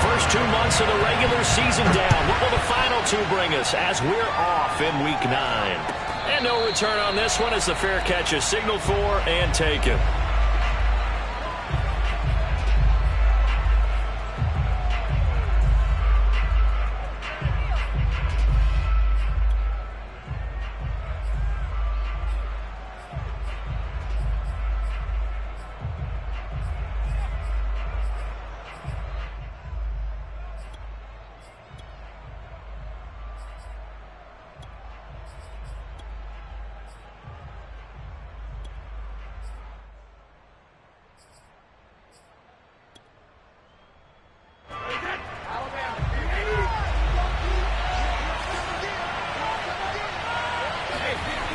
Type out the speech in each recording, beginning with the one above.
first 2 months of the regular season down. What will the final two bring us as we're off in Week 9? And no return on this one as the fair catch is signaled for and taken.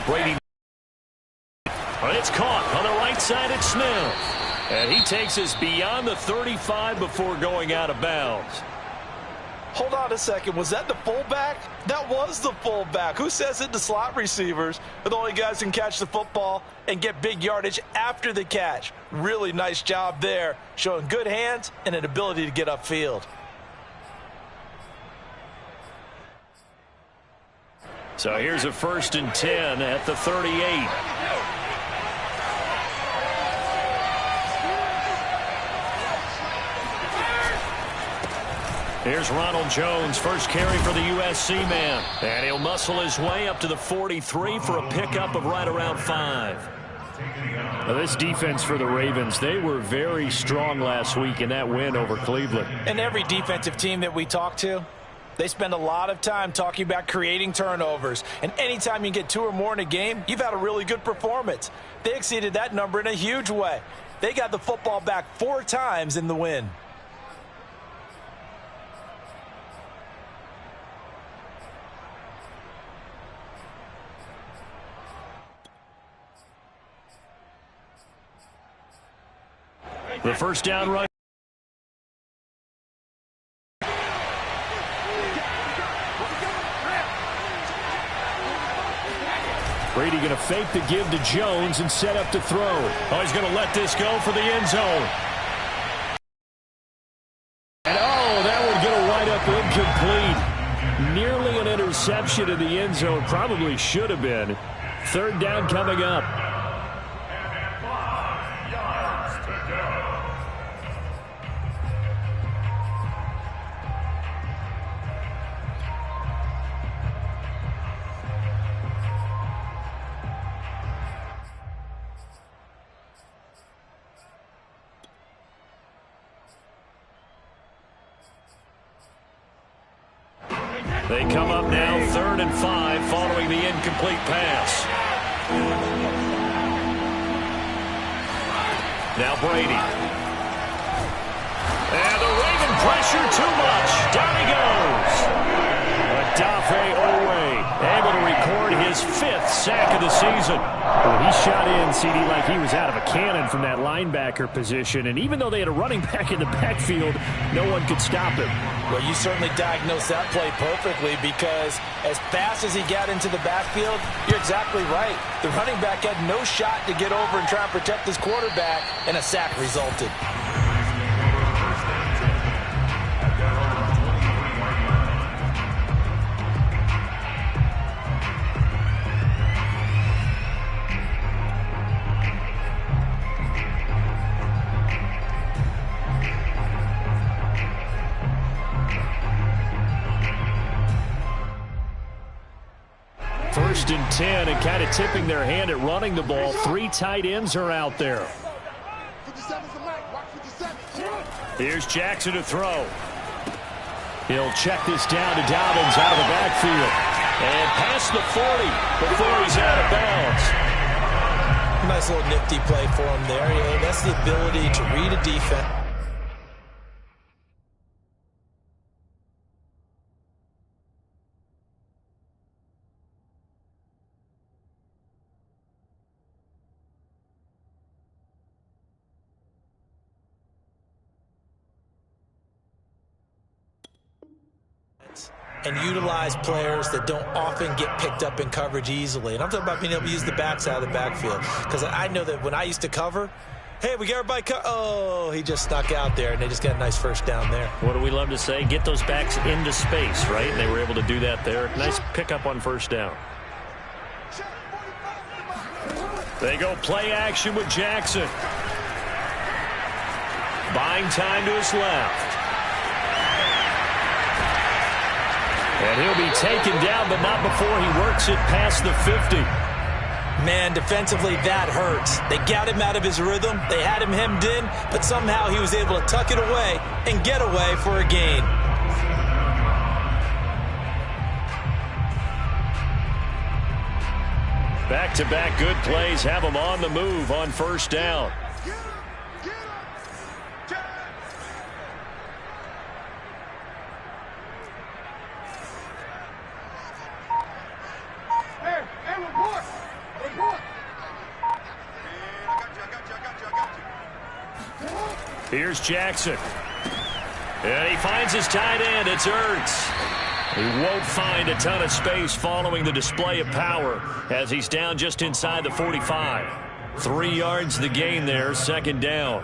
Brady. But it's caught on the right side at Smith. And he takes us beyond the 35 before going out of bounds. Hold on a second. Was that the fullback? That was the fullback. Who says it? The slot receivers are the only guys who can catch the football and get big yardage after the catch. Really nice job there, showing good hands and an ability to get upfield. So here's a 1st and 10 at the 38. Here's Ronald Jones, first carry for the USC man. And he'll muscle his way up to the 43 for a pickup of right around 5. Now this defense for the Ravens, they were very strong last week in that win over Cleveland. And every defensive team that we talk to, they spend a lot of time talking about creating turnovers. And anytime you get 2 or more in a game, you've had a really good performance. They exceeded that number in a huge way. They got the football back 4 times in the win. The first down run. Brady going to fake the give to Jones and set up to throw. Oh, he's going to let this go for the end zone. And oh, that one going to wind up incomplete. Nearly an interception in the end zone. Probably should have been. 3rd down coming up. They come up now 3rd and 5 following the incomplete pass. Now Brady. And the Raven pressure too much. Down he goes. Odafe Owe able to record his 5th sack of the season. Well, he shot in, CD, like he was out of a cannon from that linebacker position. And even though they had a running back in the backfield, no one could stop him. Well, you certainly diagnosed that play perfectly because as fast as he got into the backfield, you're exactly right. The running back had no shot to get over and try and protect his quarterback, and a sack resulted. First and 10 and kind of tipping their hand at running the ball. 3 tight ends are out there. Here's Jackson to throw. He'll check this down to Dobbins out of the backfield. And past the 40 before he's out of bounds. Nice little nifty play for him there. Yeah, that's the ability to read a defense. And utilize players that don't often get picked up in coverage easily. And I'm talking about being able to use the backs out of the backfield. Because I know that when I used to cover, Hey, we got everybody oh, he just snuck out there, and they just got a nice first down there. What do we love to say? Get those backs into space, right? And they were able to do that there. Nice pickup on first down. They go play action with Jackson. Buying time to his left. And he'll be taken down, but not before he works it past the 50. Man, defensively, that hurts. They got him out of his rhythm. They had him hemmed in, but somehow he was able to tuck it away and get away for a gain. Back-to-back good plays have him on the move on first down. Here's Jackson. And he finds his tight end. It's Ertz. He won't find a ton of space following the display of power as he's down just inside the 45. 3 yards the gain there, second down.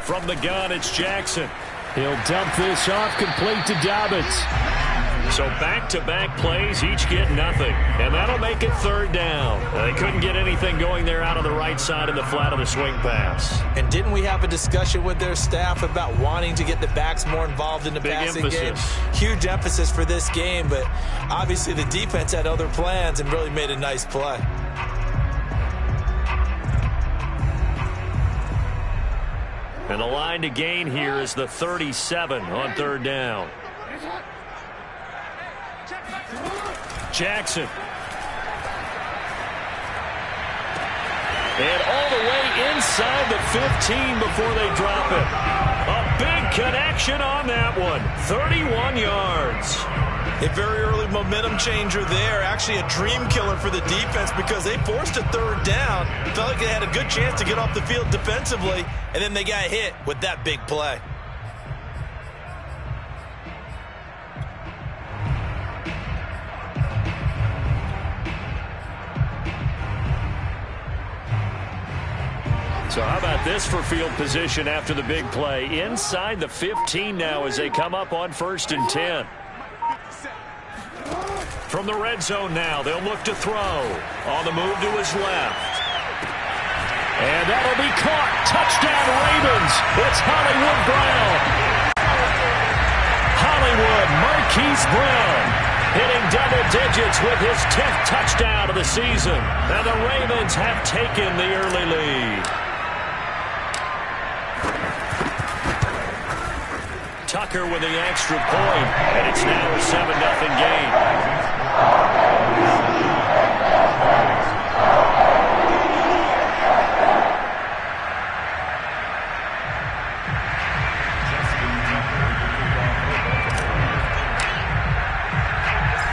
From the gun, it's Jackson. He'll dump this off, complete to Dobbins. So back-to-back plays, each get nothing. And that'll make it third down. They couldn't get anything going there out on the right side in the flat of the swing pass. And didn't we have a discussion with their staff about wanting to get the backs more involved in the passing game? Huge emphasis for this game, but obviously the defense had other plans and really made a nice play. And the line to gain here is the 37 on third down. Jackson. And all the way inside the 15 before they drop it. A big connection on that one. 31 yards. A very early momentum changer there. Actually a dream killer for the defense because they forced a third down. Felt like they had a good chance to get off the field defensively, and then they got hit with that big play. So how about this for field position after the big play? Inside the 15 now as they come up on 1st and 10. From the red zone now, they'll look to throw. On the move to his left. And that'll be caught. Touchdown Ravens. It's Hollywood Brown. Hollywood Marquise Brown hitting double digits with his 10th touchdown of the season. And the Ravens have taken the early lead. Tucker with the extra point, and it's now a 7-0 game.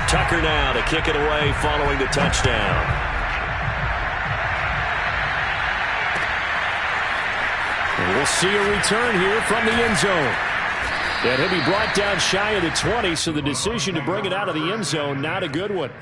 Tucker now to kick it away following the touchdown. And we'll see a return here from the end zone. And he'll be brought down shy of the 20, so the decision to bring it out of the end zone, not a good one.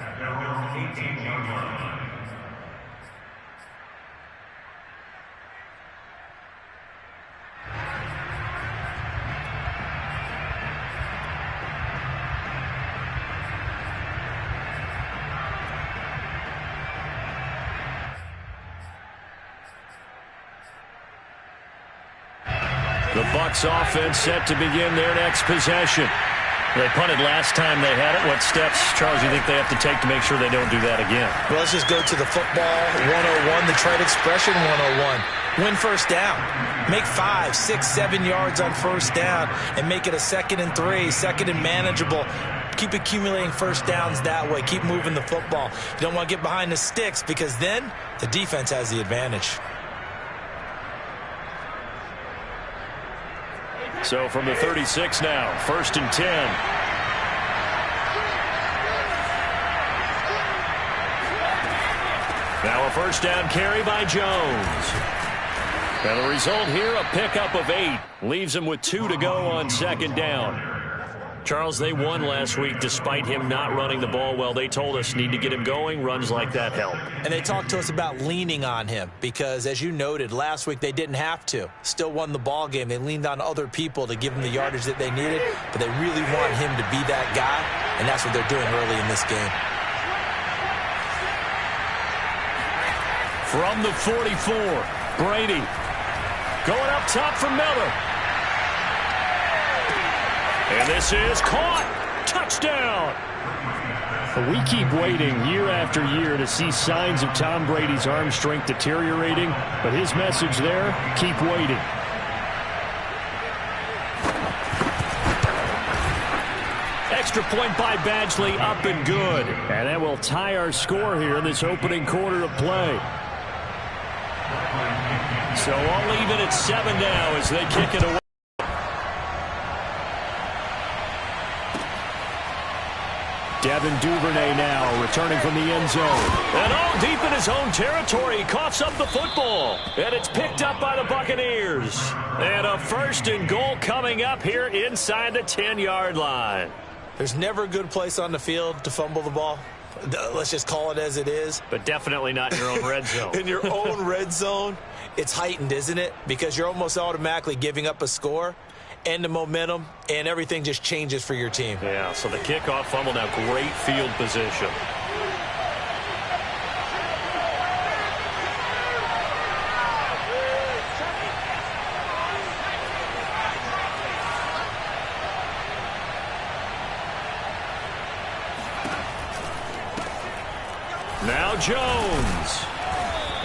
The Bucs offense set to begin their next possession. They punted last time they had it. What steps, Charles, you think they have to take to make sure they don't do that again? Well, let's just go to the football 101, the trade expression 101. Win first down. Make 5, 6, 7 yards on first down and make it a 2nd and 3, 2nd and manageable. Keep accumulating first downs that way. Keep moving the football. You don't want to get behind the sticks because then the defense has the advantage. So from the 36 now, 1st and 10. Now a first down carry by Jones. And the result here, a pickup of 8. Leaves him with 2 to go on 2nd down. Charles, they won last week despite him not running the ball well. They told us need to get him going. Runs like that help. And they talked to us about leaning on him because, as you noted, last week they didn't have to. Still won the ball game. They leaned on other people to give them the yardage that they needed, but they really want him to be that guy, and that's what they're doing early in this game. From the 44, Brady going up top for Miller. And this is caught. Touchdown. We keep waiting year after year to see signs of Tom Brady's arm strength deteriorating, but his message there, keep waiting. Extra point by Badgley, up and good. And that will tie our score here in this opening quarter of play. So I'll leave it at 7 now as they kick it away. Devin Duvernay now returning from the end zone. And all deep in his own territory. He coughs up the football. And it's picked up by the Buccaneers. And a 1st and goal coming up here inside the 10-yard line. There's never a good place on the field to fumble the ball. Let's just call it as it is. But definitely not in your own red zone. In your own red zone, it's heightened, isn't it? Because you're almost automatically giving up a score and the momentum, and everything just changes for your team. Yeah, so the kickoff fumble now, great field position. Now Jones.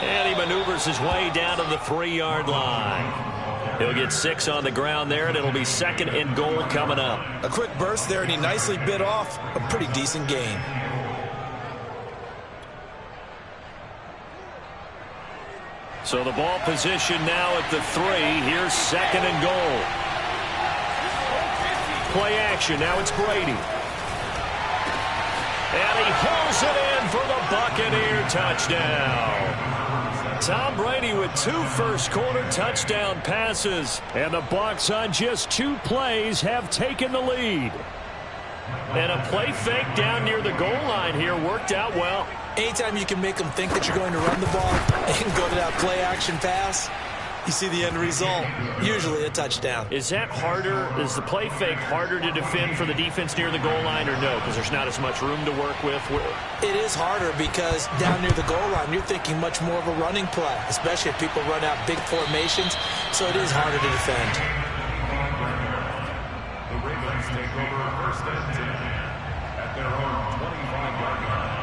And he maneuvers his way down to the 3-yard line. He'll get 6 on the ground there, and it'll be 2nd and goal coming up. A quick burst there, and he nicely bit off a pretty decent gain. So the ball position now at the 3. Here's 2nd and goal. Play action. Now it's Brady. And he hauls it in for the Buccaneer touchdown. Tom Brady with 2 first-quarter touchdown passes. And the Bucs on just 2 plays have taken the lead. And a play fake down near the goal line here worked out well. Anytime you can make them think that you're going to run the ball and go to that play-action pass, you see the end result, usually a touchdown. Is that harder? Is the play fake harder to defend for the defense near the goal line or no? Because there's not as much room to work with? It is harder because down near the goal line, you're thinking much more of a running play, especially if people run out big formations. So it is harder to defend. The Ravens take over 1st and 10 at their own 25-yard line.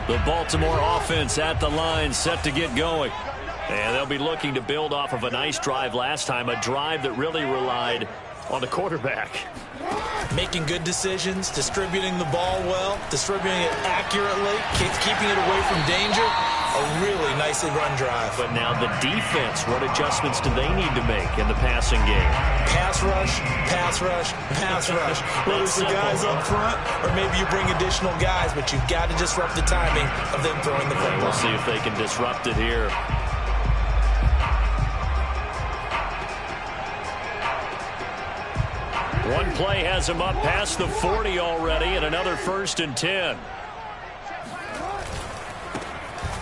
The Baltimore offense at the line, set to get going. And they'll be looking to build off of a nice drive last time, a drive that really relied on the quarterback. Making good decisions, distributing the ball well, distributing it accurately, keeping it away from danger. A really nicely run drive. But now the defense, what adjustments do they need to make in the passing game? Pass rush, pass rush, pass rush. Whether it's the guys up front or maybe you bring additional guys, but you've got to disrupt the timing of them throwing the football. We'll see if they can disrupt it here. One play has him up past the 40 already, and another 1st and 10.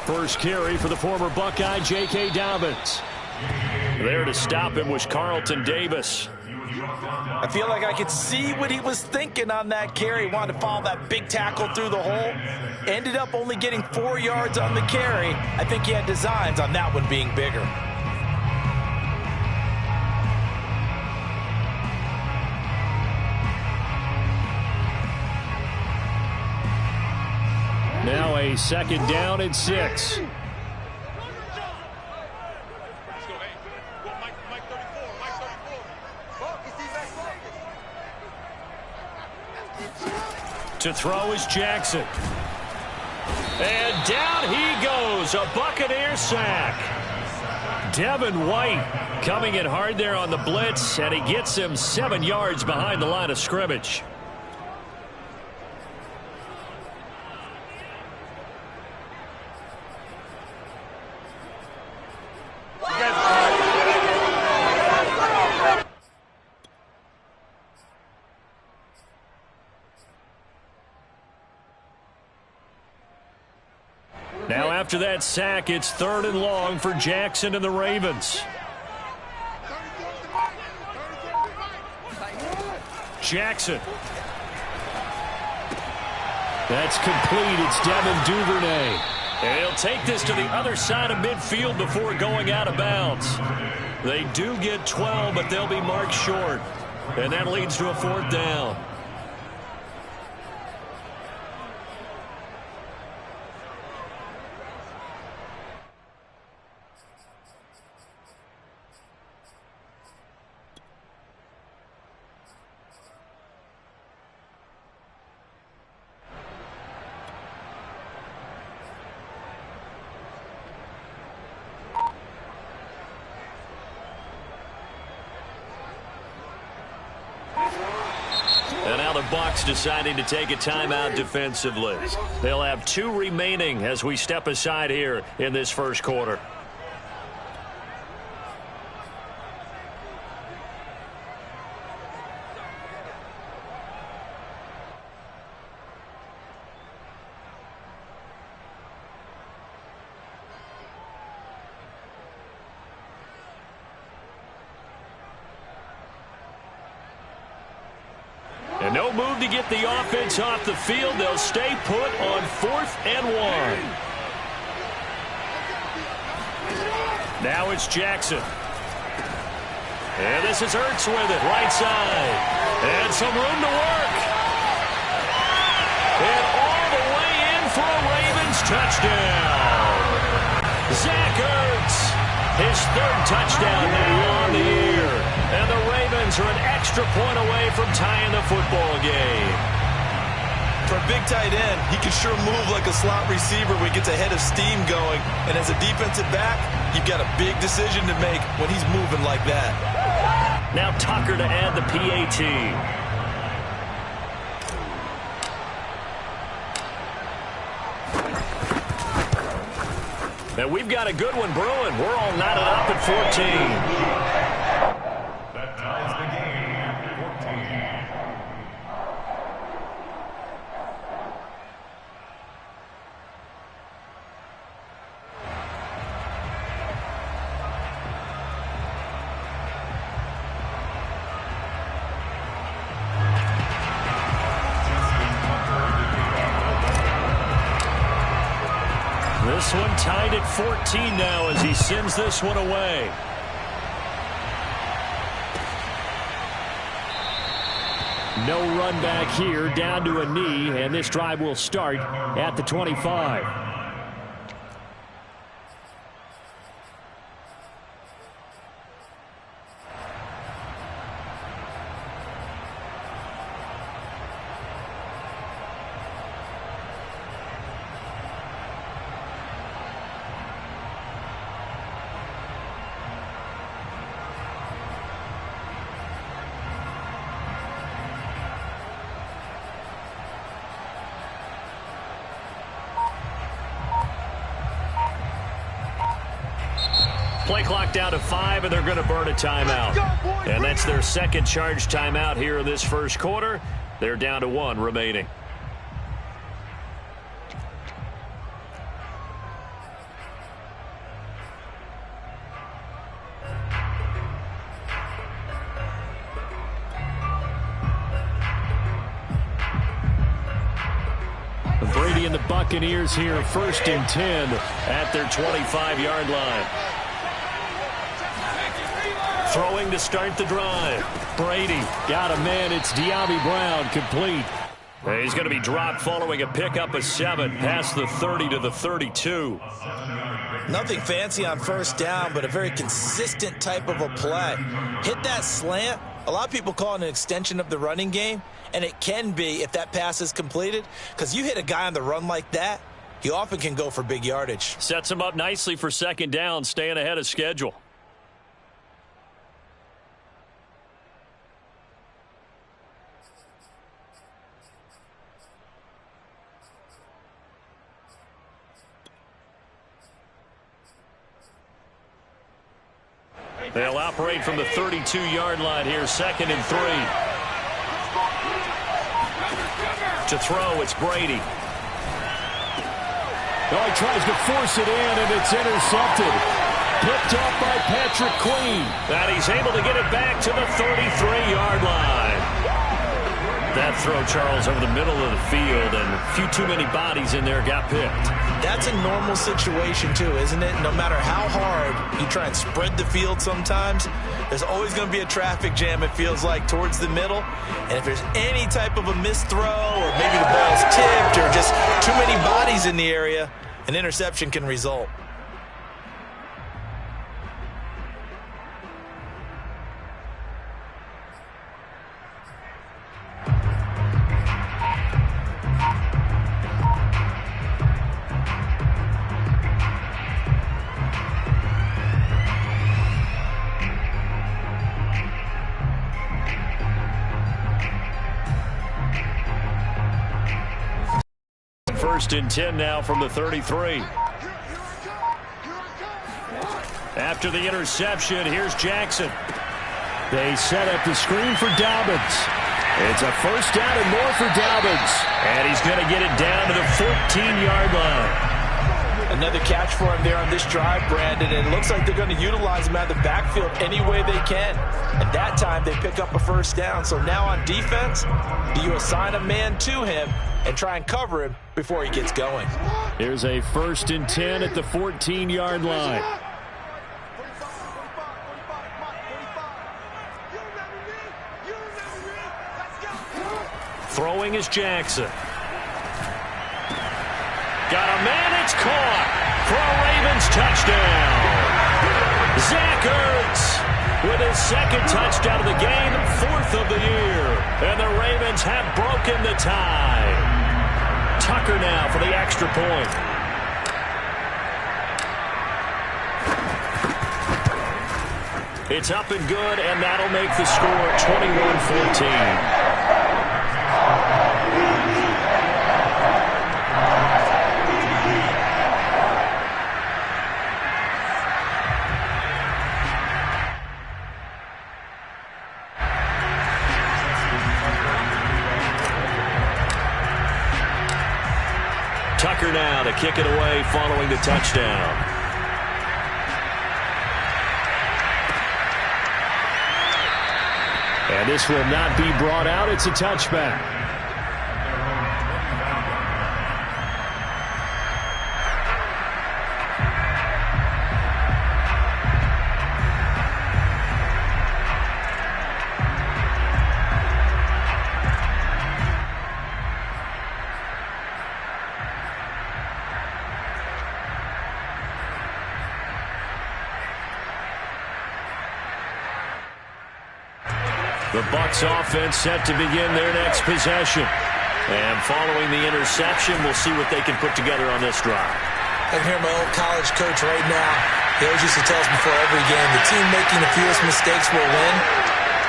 First carry for the former Buckeye, J.K. Dobbins. There to stop him was Carlton Davis. I feel like I could see what he was thinking on that carry. Wanted to follow that big tackle through the hole. Ended up only getting 4 yards on the carry. I think he had designs on that one being bigger. away. Second down and 6. To throw is Jackson. And down he goes. A Buccaneer sack. Devin White coming in hard there on the blitz, and he gets him 7 yards behind the line of scrimmage. Now after that sack, it's 3rd and long for Jackson and the Ravens. Jackson. That's complete. It's Devin Duvernay. And he'll take this to the other side of midfield before going out of bounds. They do get 12, but they'll be marked short. And that leads to a 4th down. And now the Bucs deciding to take a timeout defensively. They'll have 2 remaining as we step aside here in this first quarter. And no move to get the offense off the field. They'll stay put on 4th and 1. Now it's Jackson. And this is Ertz with it, right side. And some room to work. And all the way in for a Ravens touchdown. Zach Ertz, his 3rd touchdown now on the year. And the Ravens are an extra point away from tying the football game. For a big tight end, he can sure move like a slot receiver when he gets a head of steam going. And as a defensive back, you've got a big decision to make when he's moving like that. Now Tucker to add the PAT. And we've got a good one brewing. We're all knotted up at 14. That ties the game at 14. This one tied at 14 now as he sends this one away. No run back here, down to a knee, and this drive will start at the 25. Play clock down to 5, and they're going to burn a timeout. And that's their second charge timeout here in this first quarter. They're down to 1 remaining. Brady and the Buccaneers here, 1st and 10 at their 25-yard line. Throwing to start the drive. Brady got a man. It's De'Ami Brown complete. He's going to be dropped following a pickup of 7 past the 30 to the 32. Nothing fancy on first down, but a very consistent type of a play. Hit that slant. A lot of people call it an extension of the running game, and it can be if that pass is completed, because you hit a guy on the run like that, he often can go for big yardage. Sets him up nicely for second down, staying ahead of schedule. They'll operate from the 32-yard line here, 2nd and 3. To throw, it's Brady. Oh, he tries to force it in, and it's intercepted. Picked off by Patrick Queen. And he's able to get it back to the 33-yard line. That throw, Charles, over the middle of the field, and a few too many bodies in there got picked. That's a normal situation, too, isn't it? No matter how hard you try and spread the field sometimes, there's always going to be a traffic jam, it feels like, towards the middle. And if there's any type of a missed throw, or maybe the ball's tipped, or just too many bodies in the area, an interception can result. First and 10 now from the 33. After the interception, here's Jackson. They set up the screen for Dobbins. It's a first down and more for Dobbins. And he's going to get it down to the 14-yard line. Another catch for him there on this drive, Brandon, and it looks like they're going to utilize him out of the backfield any way they can. And that time they pick up a first down. So now on defense, do you assign a man to him and try and cover him before he gets going? Here's a first and 10 at the 14-yard line. Throwing is Jackson. Got a man, it's caught for a Ravens touchdown. Zach Ertz with his 2nd touchdown of the game, 4th of the year. And the Ravens have broken the tie. Tucker now for the extra point. It's up and good, and that'll make the score 21-14. Tucker now to kick it away following the touchdown. And this will not be brought out. It's a touchback. The Bucs offense set to begin their next possession. And following the interception, we'll see what they can put together on this drive. I can hear my old college coach right now. He always used to tell us before every game, the team making the fewest mistakes will win.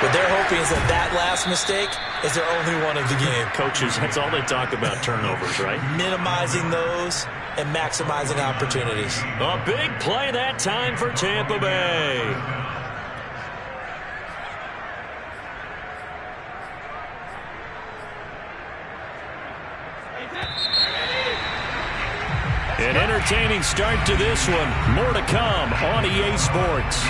What they're hoping is that that last mistake is their only one of the game. Coaches, that's all they talk about, turnovers, right? Minimizing those and maximizing opportunities. A big play that time for Tampa Bay. An entertaining start to this one. More to come on EA Sports.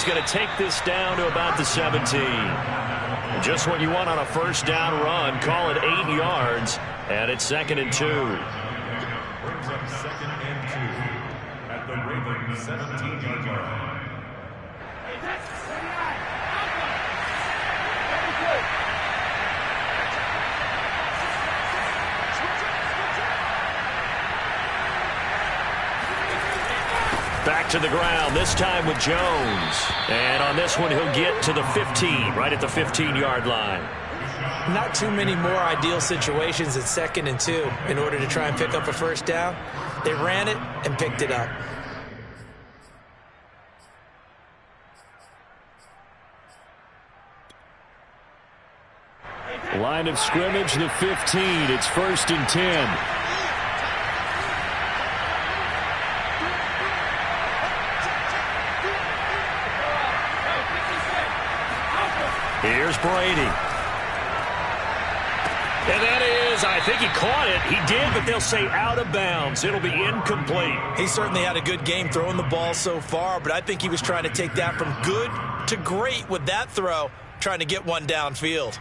he's going to take this down to about the 17. Just what you want on a first down run. Call it 8 yards, and it's 2nd and 2. Brings up 2nd and 2 at the Ravens 17-yard line. Back to the ground, this time with Jones. And on this one, he'll get to the 15, right at the 15-yard line. Not too many more ideal situations at 2nd and 2 in order to try and pick up a first down. They ran it and picked it up. Line of scrimmage, the 15. It's 1st and 10. Here's Brady. And that is, I think he caught it. He did, but they'll say out of bounds. It'll be incomplete. He certainly had a good game throwing the ball so far, but I think he was trying to take that from good to great with that throw, trying to get one downfield.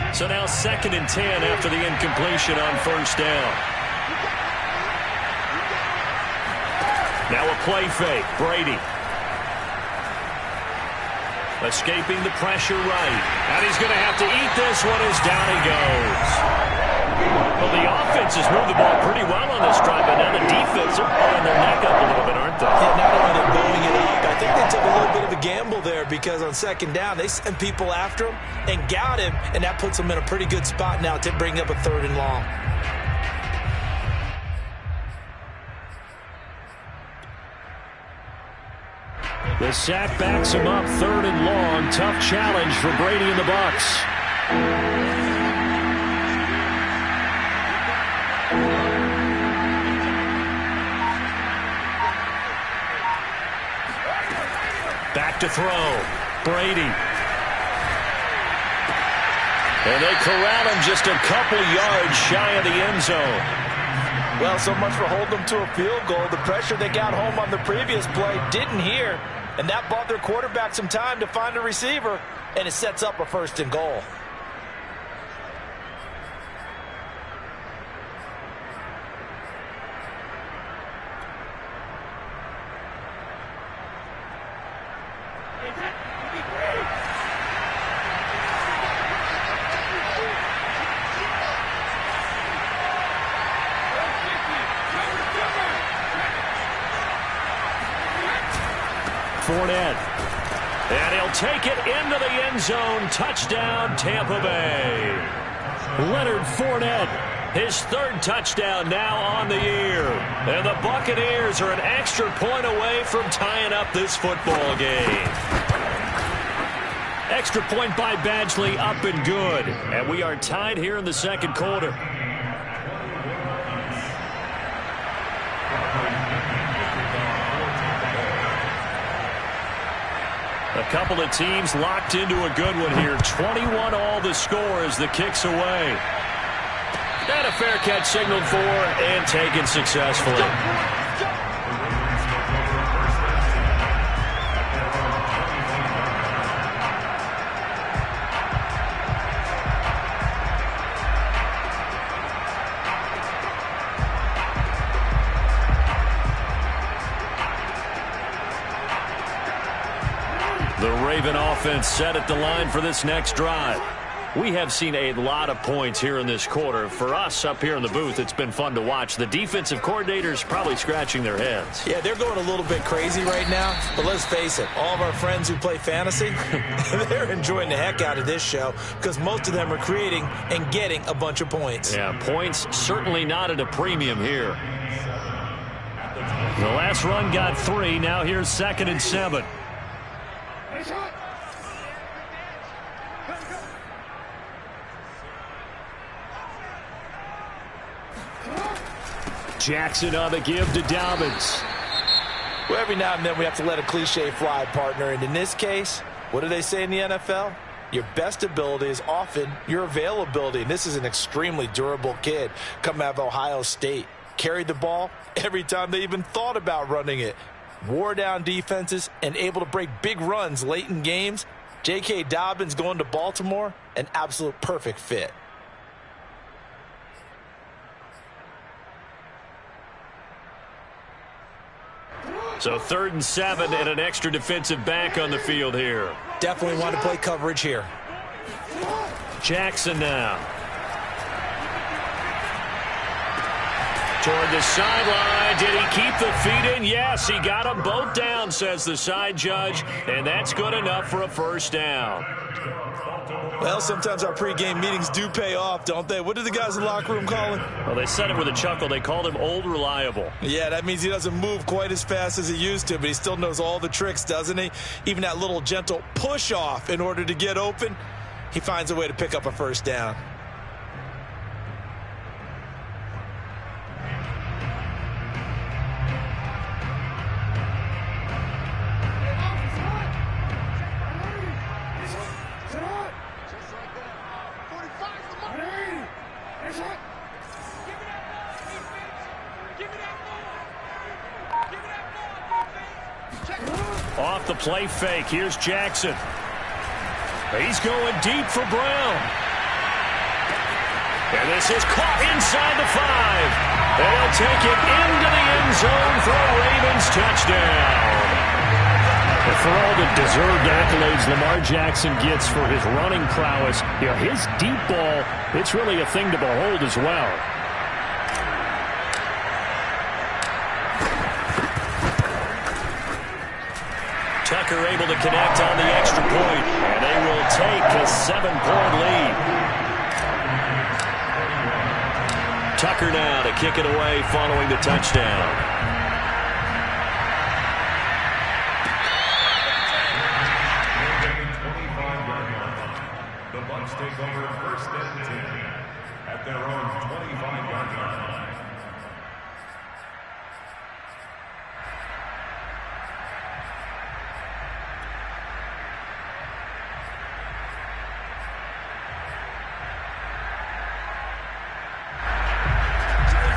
So now 2nd and 10 after the incompletion on first down. Now a play fake. Brady. Escaping the pressure right. And he's going to have to eat this one as down he goes. Well, the offense has moved the ball pretty well on this drive, but now the defense are pulling their neck up a little bit, aren't they? Yeah, not only they're bowling it up, I think they took a little bit of a gamble there because on 2nd down, they sent people after him and got him, and that puts him in a pretty good spot now to bring up a 3rd and long. The sack backs him up, 3rd and long. Tough challenge for Brady and the Bucs. Back to throw. Brady. And they corral him just a couple yards shy of the end zone. Well, so much for holding them to a field goal. The pressure they got home on the previous play didn't hear, and that bought their quarterback some time to find a receiver, and it sets up a 1st and goal. Fournette. And he'll take it into the end zone. Touchdown, Tampa Bay. Leonard Fournette, his 3rd touchdown now on the year. And the Buccaneers are an extra point away from tying up this football game. Extra point by Badgley, up and good. And we are tied here in the 2nd quarter. A couple of teams locked into a good one here. 21 all the score as the kick's away. And a fair catch signaled for and taken successfully. The Raven offense set at the line for this next drive. We have seen a lot of points here in this quarter. For us up here in the booth, it's been fun to watch. The defensive coordinators probably scratching their heads. Yeah, they're going a little bit crazy right now. But let's face it, all of our friends who play fantasy, they're enjoying the heck out of this show because most of them are creating and getting a bunch of points. Yeah, points certainly not at a premium here. The last run got 3. Now here's 2nd and 7. Jackson on the give to Dobbins. Well, every now and then we have to let a cliche fly, partner. And in this case, what do they say in the NFL? Your best ability is often your availability. And this is an extremely durable kid coming out of Ohio State. Carried the ball every time they even thought about running it. Wore down defenses and able to break big runs late in games. J.K. Dobbins going to Baltimore, an absolute perfect fit. So 3rd and 7 and an extra defensive back on the field here. Definitely want to play coverage here. Jackson now. Toward the sideline. Did he keep the feet in? Yes, he got them both down, says the side judge. And that's good enough for a first down. Well, sometimes our pregame meetings do pay off, don't they? What do the guys in the locker room call him? Well, they said it with a chuckle. They called him Old Reliable. Yeah, that means he doesn't move quite as fast as he used to, but he still knows all the tricks, doesn't he? Even that little gentle push-off in order to get open, he finds a way to pick up a first down. Off the play fake. Here's Jackson. He's going deep for Brown. And this is caught inside the 5. They'll take it into the end zone for a Ravens touchdown. And for all the deserved accolades Lamar Jackson gets for his running prowess, his deep ball, it's really a thing to behold as well. Tucker able to connect on the extra point, and they will take a 7-point lead. Tucker now to kick it away following the touchdown. The Bucs take over 1st and 10 at their own 25-yard line.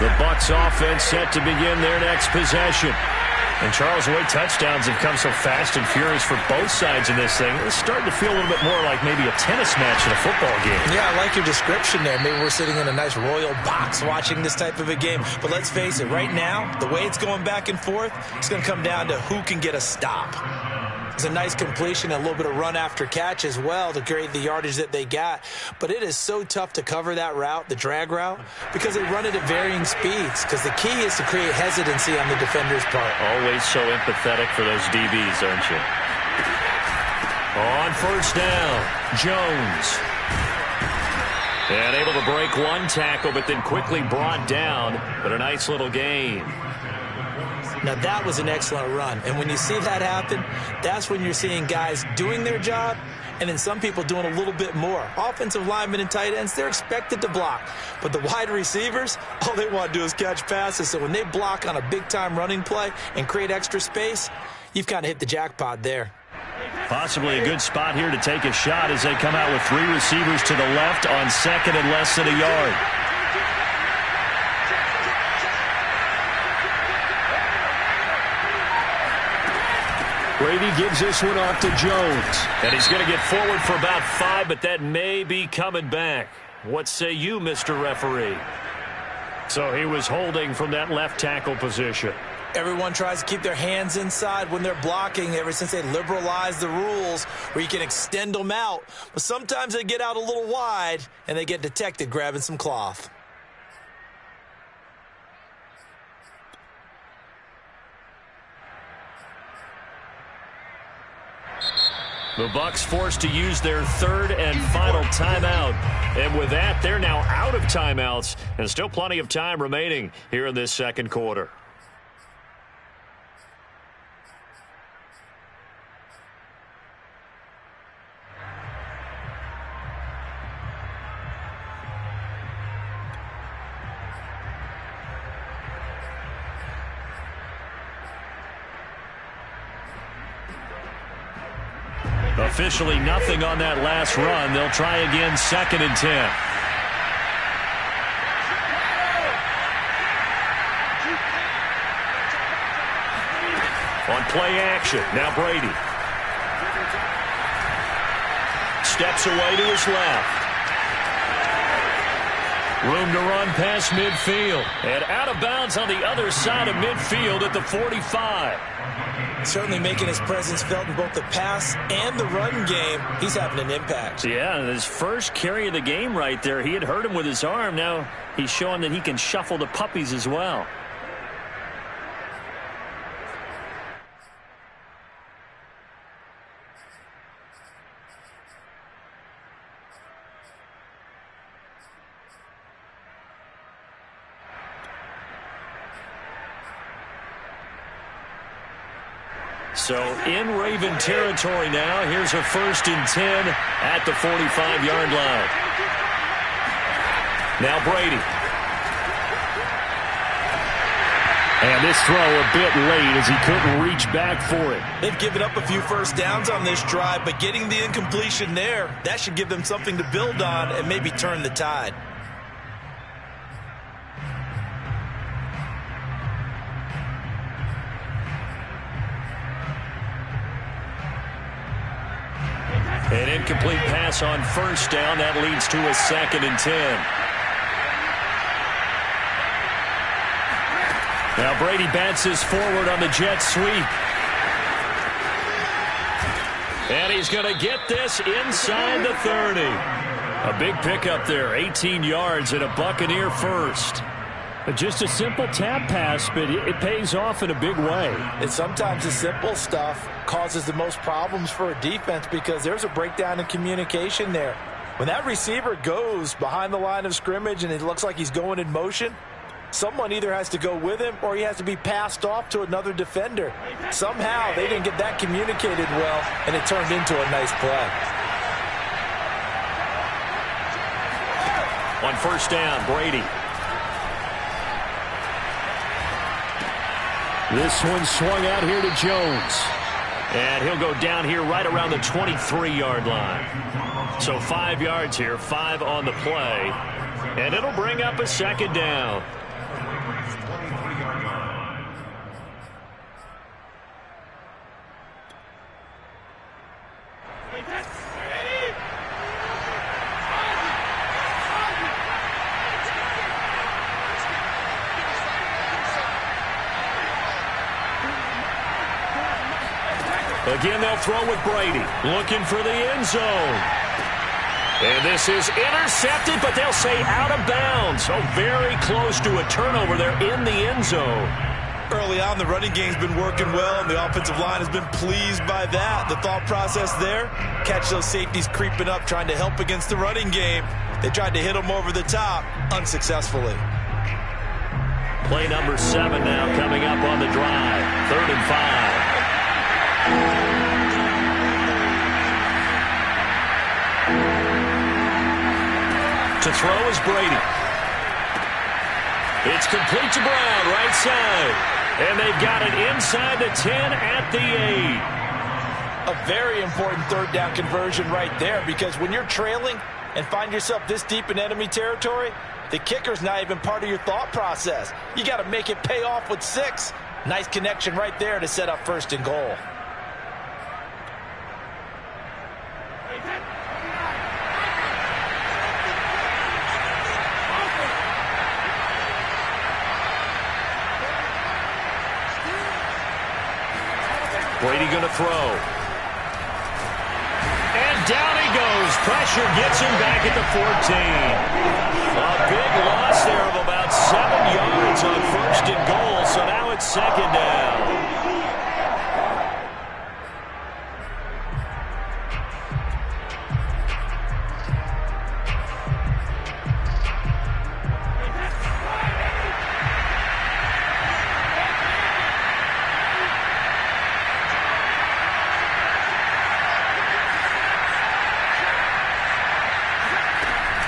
The Bucs offense set to begin their next possession. And Charles, the way touchdowns have come so fast and furious for both sides in this thing, it's starting to feel a little bit more like maybe a tennis match in a football game. Yeah, I like your description there. Maybe we're sitting in a nice royal box watching this type of a game. But let's face it, right now, the way it's going back and forth, it's going to come down to who can get a stop. It's a nice completion, a little bit of run after catch as well to create the yardage that they got. But it is so tough to cover that route, the drag route, because they run it at varying speeds. Because the key is to create hesitancy on the defender's part. Always so empathetic for those DBs, aren't you? On first down, Jones. And able to break one tackle, but then quickly brought down. But a nice little gain. Now, that was an excellent run. And when you see that happen, that's when you're seeing guys doing their job and then some people doing a little bit more. Offensive linemen and tight ends, they're expected to block. But the wide receivers, all they want to do is catch passes. So when they block on a big-time running play and create extra space, you've kind of hit the jackpot there. Possibly a good spot here to take a shot as they come out with 3 receivers to the left on 2nd and less than a yard. Brady gives this one off to Jones. And he's going to get forward for about 5, but that may be coming back. What say you, Mr. Referee? So he was holding from that left tackle position. Everyone tries to keep their hands inside when they're blocking ever since they liberalized the rules where you can extend them out. But sometimes they get out a little wide and they get detected grabbing some cloth. The Bucs forced to use their 3rd and final timeout. And with that, they're now out of timeouts and still plenty of time remaining here in this 2nd quarter. Officially nothing on that last run. They'll try again, 2nd and 10. On play action, now Brady. Steps away to his left. Room to run past midfield. And out of bounds on the other side of midfield at the 45. Certainly making his presence felt in both the pass and the run game. He's having an impact. Yeah, his first carry of the game right there. He had hurt him with his arm. Now he's showing that he can shuffle the puppies as well. So in Raven territory now. Here's a 1st and 10 at the 45-yard line. Now Brady. And this throw a bit late as he couldn't reach back for it. They've given up a few first downs on this drive, but getting the incompletion there, that should give them something to build on and maybe turn the tide. An incomplete pass on 1st down. That leads to a 2nd and 10. Now Brady bounces forward on the jet sweep. And he's going to get this inside the 30. A big pickup there, 18 yards and a Buccaneer first. Just a simple tap pass, but it pays off in a big way. And sometimes the simple stuff causes the most problems for a defense because there's a breakdown in communication there. When that receiver goes behind the line of scrimmage and it looks like he's going in motion, someone either has to go with him or he has to be passed off to another defender. Somehow they didn't get that communicated well, and it turned into a nice play. On 1st down, Brady. This one swung out here to Jones. And he'll go down here right around the 23-yard line. So 5 yards here, 5 on the play. And it'll bring up a 2nd down. Again, they'll throw with Brady, looking for the end zone. And this is intercepted, but they'll say out of bounds. So very close to a turnover there in the end zone. Early on, the running game's been working well, and the offensive line has been pleased by that. The thought process there, catch those safeties creeping up, trying to help against the running game. They tried to hit them over the top, unsuccessfully. Play number 7 now coming up on the drive. 3rd and 5. To throw is Brady. It's complete to Brown, right side. And they've got it inside the 10 at the 8. A very important 3rd down conversion right there, because when you're trailing and find yourself this deep in enemy territory, the kicker's not even part of your thought process. You got to make it pay off with 6. Nice connection right there to set up 1st and goal. Brady going to throw. And down he goes. Pressure gets him back at the 14. A big loss there of about 7 yards on 1st and goal. So now it's 2nd down.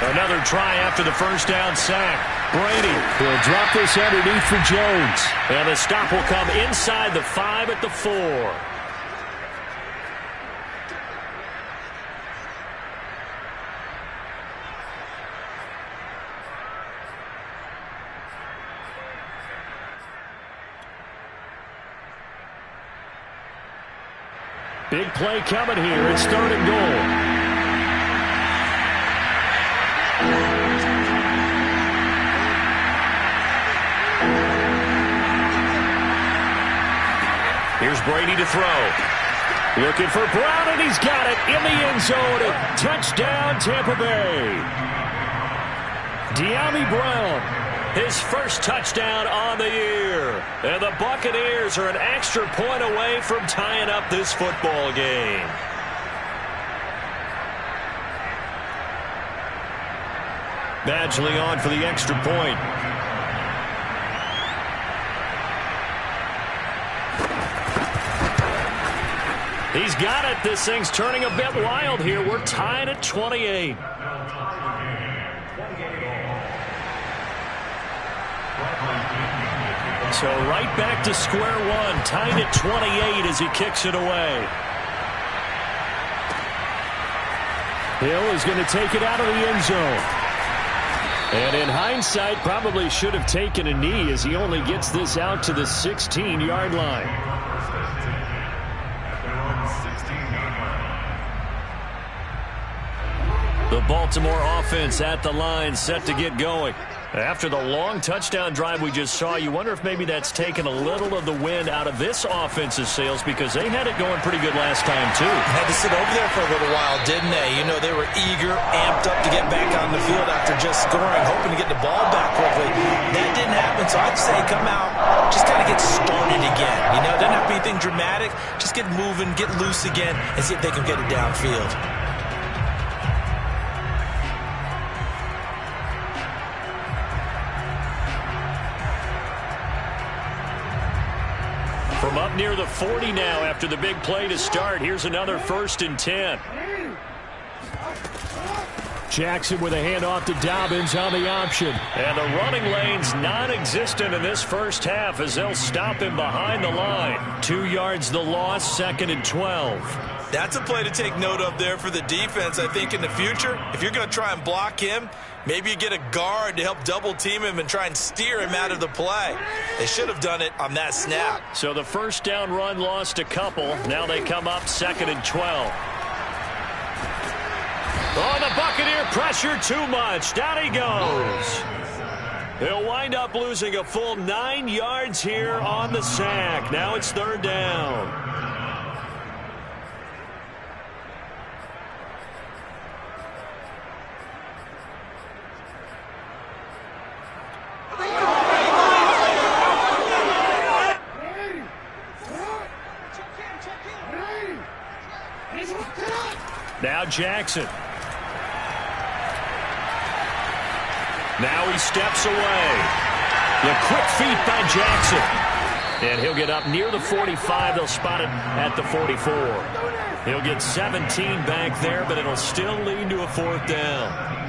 Another try after the 1st down sack. Brady will drop this underneath for Jones. And the stop will come inside the 5 at the 4. Big play coming here. It's 3rd and goal. Here's Brady to throw. Looking for Brown, and he's got it in the end zone. Touchdown, Tampa Bay. De'Ami Brown, his first touchdown on the year. And the Buccaneers are an extra point away from tying up this football game. Badgley on for the extra point. He's got it. This thing's turning a bit wild here. We're tied at 28. So right back to square one, tied at 28 as he kicks it away. Hill is going to take it out of the end zone. And in hindsight, probably should have taken a knee as he only gets this out to the 16-yard line. The Baltimore offense at the line, set to get going. After the long touchdown drive we just saw, you wonder if maybe that's taken a little of the wind out of this offense's sails because they had it going pretty good last time, too. Had to sit over there for a little while, didn't they? You know, they were eager, amped up to get back on the field after just scoring, hoping to get the ball back quickly. That didn't happen, so I'd say come out, just kind of get started again. You know, doesn't have to be anything dramatic. Just get moving, get loose again, and see if they can get it downfield. From up near the 40 now after the big play to start. Here's another 1st and 10. Jackson with a handoff to Dobbins on the option. And the running lane's non-existent in this first half as they'll stop him behind the line. 2 yards the loss, 2nd and 12. That's a play to take note of there for the defense. I think in the future, if you're going to try and block him, maybe you get a guard to help double-team him and try and steer him out of the play. They should have done it on that snap. So the first down run lost a couple. Now they come up 2nd and 12. Oh, the Buccaneer pressure too much. Down he goes. He'll wind up losing a full 9 yards here on the sack. Now it's 3rd down. Now Jackson. Now he steps away. The quick feet by Jackson. And he'll get up near the 45. They'll spot it at the 44. He'll get 17 back there, but it'll still lead to a 4th down.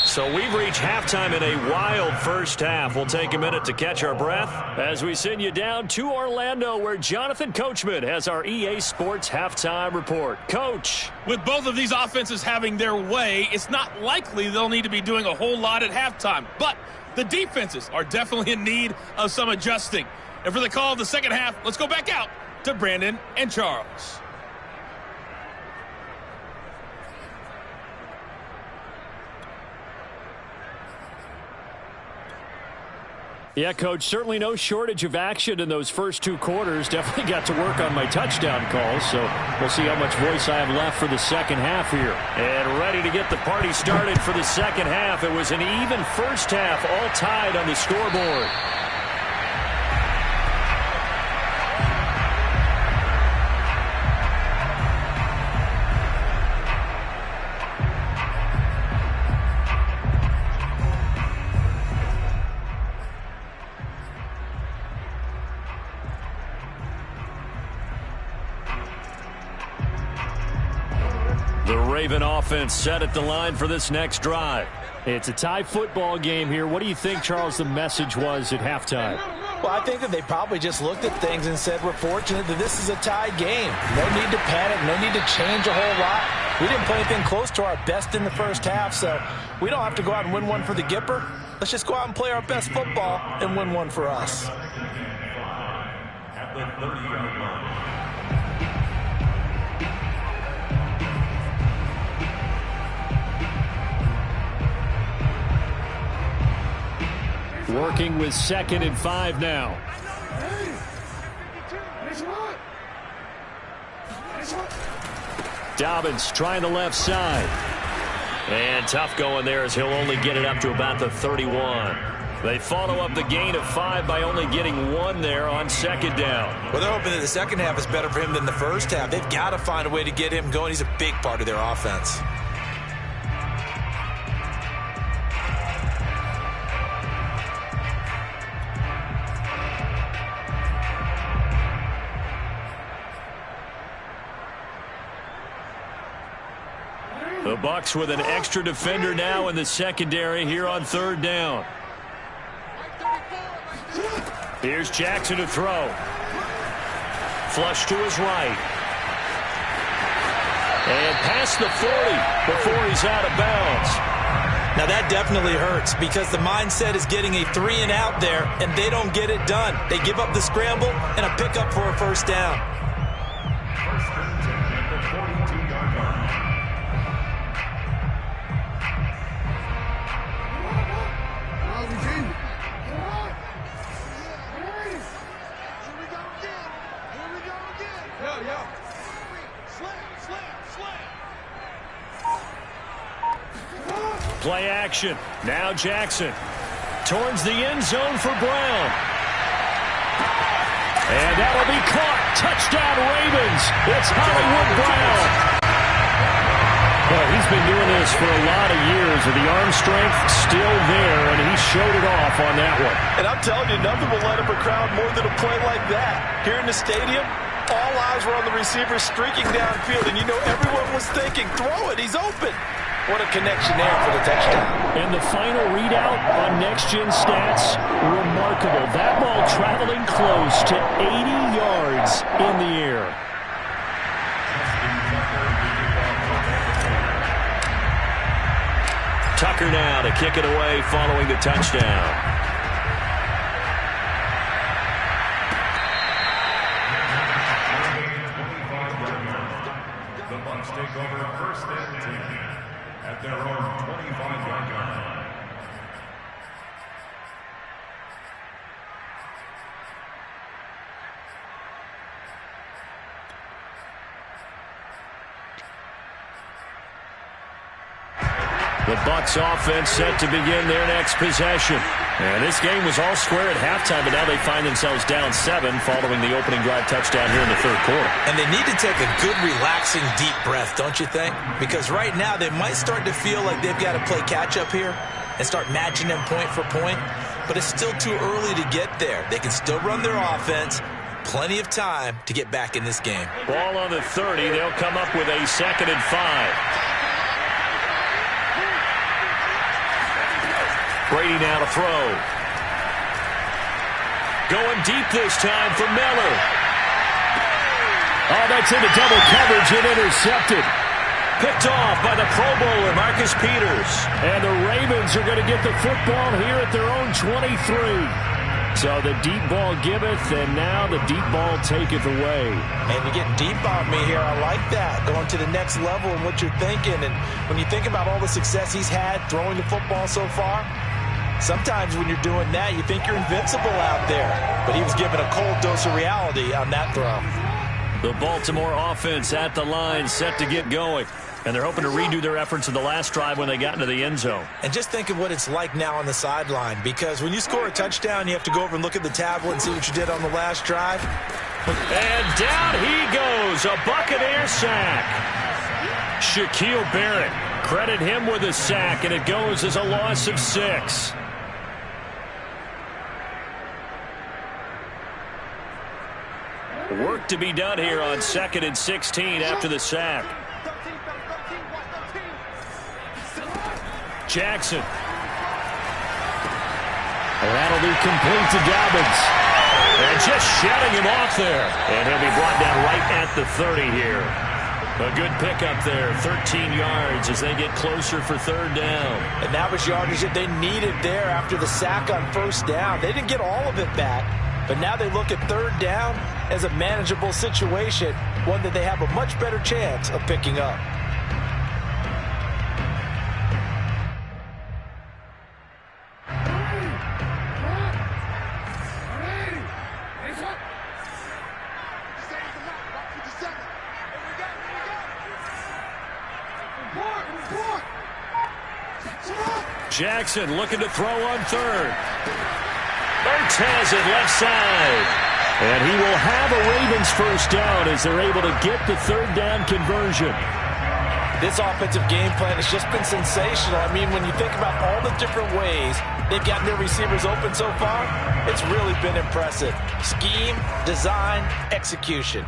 So we've reached halftime in a wild first half. We'll take a minute to catch our breath as we send you down to Orlando, where Jonathan Coachman has our EA Sports halftime report. Coach. With both of these offenses having their way, it's not likely they'll need to be doing a whole lot at halftime. But the defenses are definitely in need of some adjusting. And for the call of the second half, let's go back out to Brandon and Charles. Yeah, Coach, certainly no shortage of action in those first 2 quarters. Definitely got to work on my touchdown calls, so we'll see how much voice I have left for the second half here. And ready to get the party started for the second half. It was an even first half, all tied on the scoreboard. The Raven offense set at the line for this next drive. It's a tie football game here. What do you think, Charles, the message was at halftime? Well, I think that they probably just looked at things and said, we're fortunate that this is a tied game. No need to panic, no need to change a whole lot. We didn't play anything close to our best in the first half, so we don't have to go out and win one for the Gipper. Let's just go out and play our best football and win one for us. At at the 30-yard line. Working with 2nd and 5 now. Dobbins trying the left side. And tough going there as he'll only get it up to about the 31. They follow up the gain of 5 by only getting 1 there on 2nd down. Well, they're hoping that the second half is better for him than the first half. They've got to find a way to get him going. He's a big part of their offense. The Bucs with an extra defender now in the secondary here on 3rd down. Here's Jackson to throw. Flush to his right. And past the 40 before he's out of bounds. Now that definitely hurts because the mindset is getting a 3 and out there, and they don't get it done. They give up the scramble and a pickup for a first down. First and 10 at the 42-yard line. Play action. Now Jackson. Towards the end zone for Brown. And that'll be caught. Touchdown Ravens. It's Hollywood Brown. Well, he's been doing this for a lot of years, and the arm strength still there, and he showed it off on that one. And I'm telling you, nothing will light up a crowd more than a play like that. Here in the stadium, all eyes were on the receiver streaking downfield, and you know everyone was thinking, throw it, he's open. What a connection there for the touchdown. And the final readout on next-gen stats, remarkable. That ball traveling close to 80 yards in the air. Tucker now to kick it away following the touchdown. The Bucs take over 1st and 10 at their own 25-yard line. The Bucs offense set to begin their next possession. And this game was all square at halftime, but now they find themselves down 7 following the opening drive touchdown here in the 3rd quarter. And they need to take a good, relaxing, deep breath, don't you think? Because right now they might start to feel like they've got to play catch-up here and start matching them point for point. But it's still too early to get there. They can still run their offense. Plenty of time to get back in this game. Ball on the 30. They'll come up with a 2nd and 5. Brady now to throw. Going deep this time for Miller. Oh, that's into double coverage and intercepted. Picked off by the Pro Bowler, Marcus Peters. And the Ravens are going to get the football here at their own 23. So the deep ball giveth, and now the deep ball taketh away. And you're getting deep on me here. I like that. Going to the next level and what you're thinking. And when you think about all the success he's had throwing the football so far, sometimes when you're doing that, you think you're invincible out there. But he was given a cold dose of reality on that throw. The Baltimore offense at the line, set to get going. And they're hoping to redo their efforts in the last drive when they got into the end zone. And just think of what it's like now on the sideline. Because when you score a touchdown, you have to go over and look at the tablet and see what you did on the last drive. And down he goes, a Buccaneer sack. Shaquille Barrett, credit him with a sack, and it goes as a loss of 6. Work to be done here on 2nd and 16 after the sack. Jackson. And that'll be complete to Dobbins. And just shutting him off there. And he'll be brought down right at the 30 here. A good pickup there, 13 yards as they get closer for 3rd down. And that was yardage that they needed there after the sack on 1st down. They didn't get all of it back, But now they look at third down as a manageable situation, one that they have a much better chance of picking up. Jackson looking to throw on third. Ertz has it left side. And he will have a Ravens first down as they're able to get the third down conversion. This offensive game plan has just been sensational. I mean, when you think about all the different ways they've gotten their receivers open so far, it's really been impressive. Scheme, design, execution.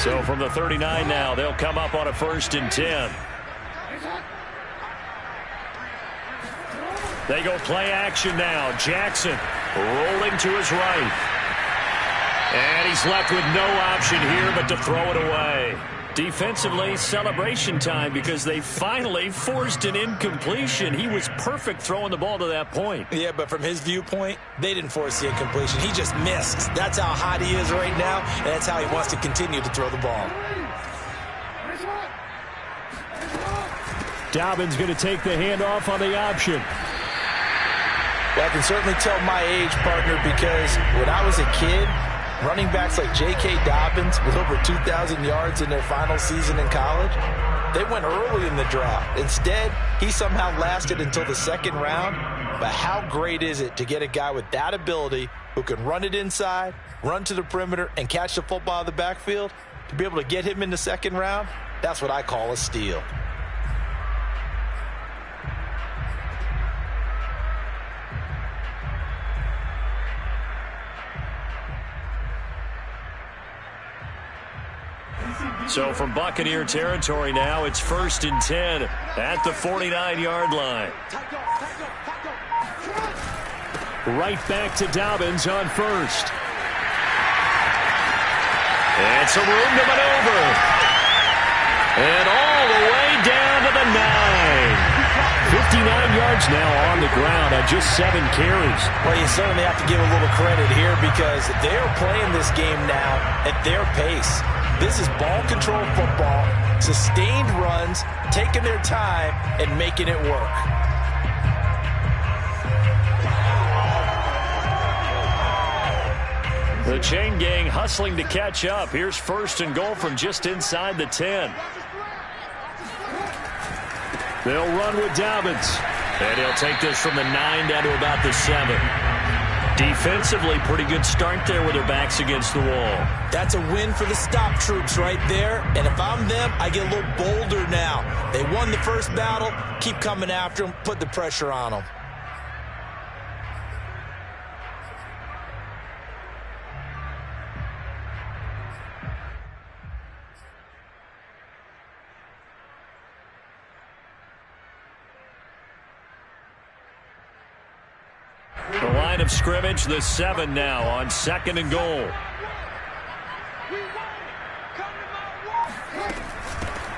So from the 39 now, they'll come up on a 1st and 10. They go play action now. Jackson rolling to his right. And he's left with no option here but to throw it away. Defensively, celebration time because they finally forced an incompletion. He was perfect throwing the ball to that point. Yeah, but from his viewpoint, they didn't force the incompletion. He just missed. That's how hot he is right now, and that's how he wants to continue to throw the ball. Dobbins going to take the handoff on the option. Well, I can certainly tell my age, partner, because when I was a kid, running backs like J.K. Dobbins with over 2,000 yards in their final season in college, they went early in the draft. Instead, he somehow lasted until the 2nd round. But how great is it to get a guy with that ability who can run it inside, run to the perimeter, and catch the football out of the backfield? To be able to get him in the 2nd round, that's what I call a steal. So from Buccaneer territory now, it's 1st and 10 at the 49-yard line. Right back to Dobbins on 1st. And some room to maneuver. And all the way down to the 9. 59 yards now on the ground on just 7 carries. Well, you certainly have to give a little credit here because they're playing this game now at their pace. This is ball control football, sustained runs, taking their time, and making it work. The chain gang hustling to catch up. Here's 1st and goal from just inside the 10. They'll run with Dobbins. And he'll take this from the 9 down to about the 7. Defensively, pretty good start there with their backs against the wall. That's a win for the stop troops right there. And if I'm them, I get a little bolder now. They won the first battle. Keep coming after them. Put the pressure on them. The line of scrimmage, the 7 now on 2nd and goal.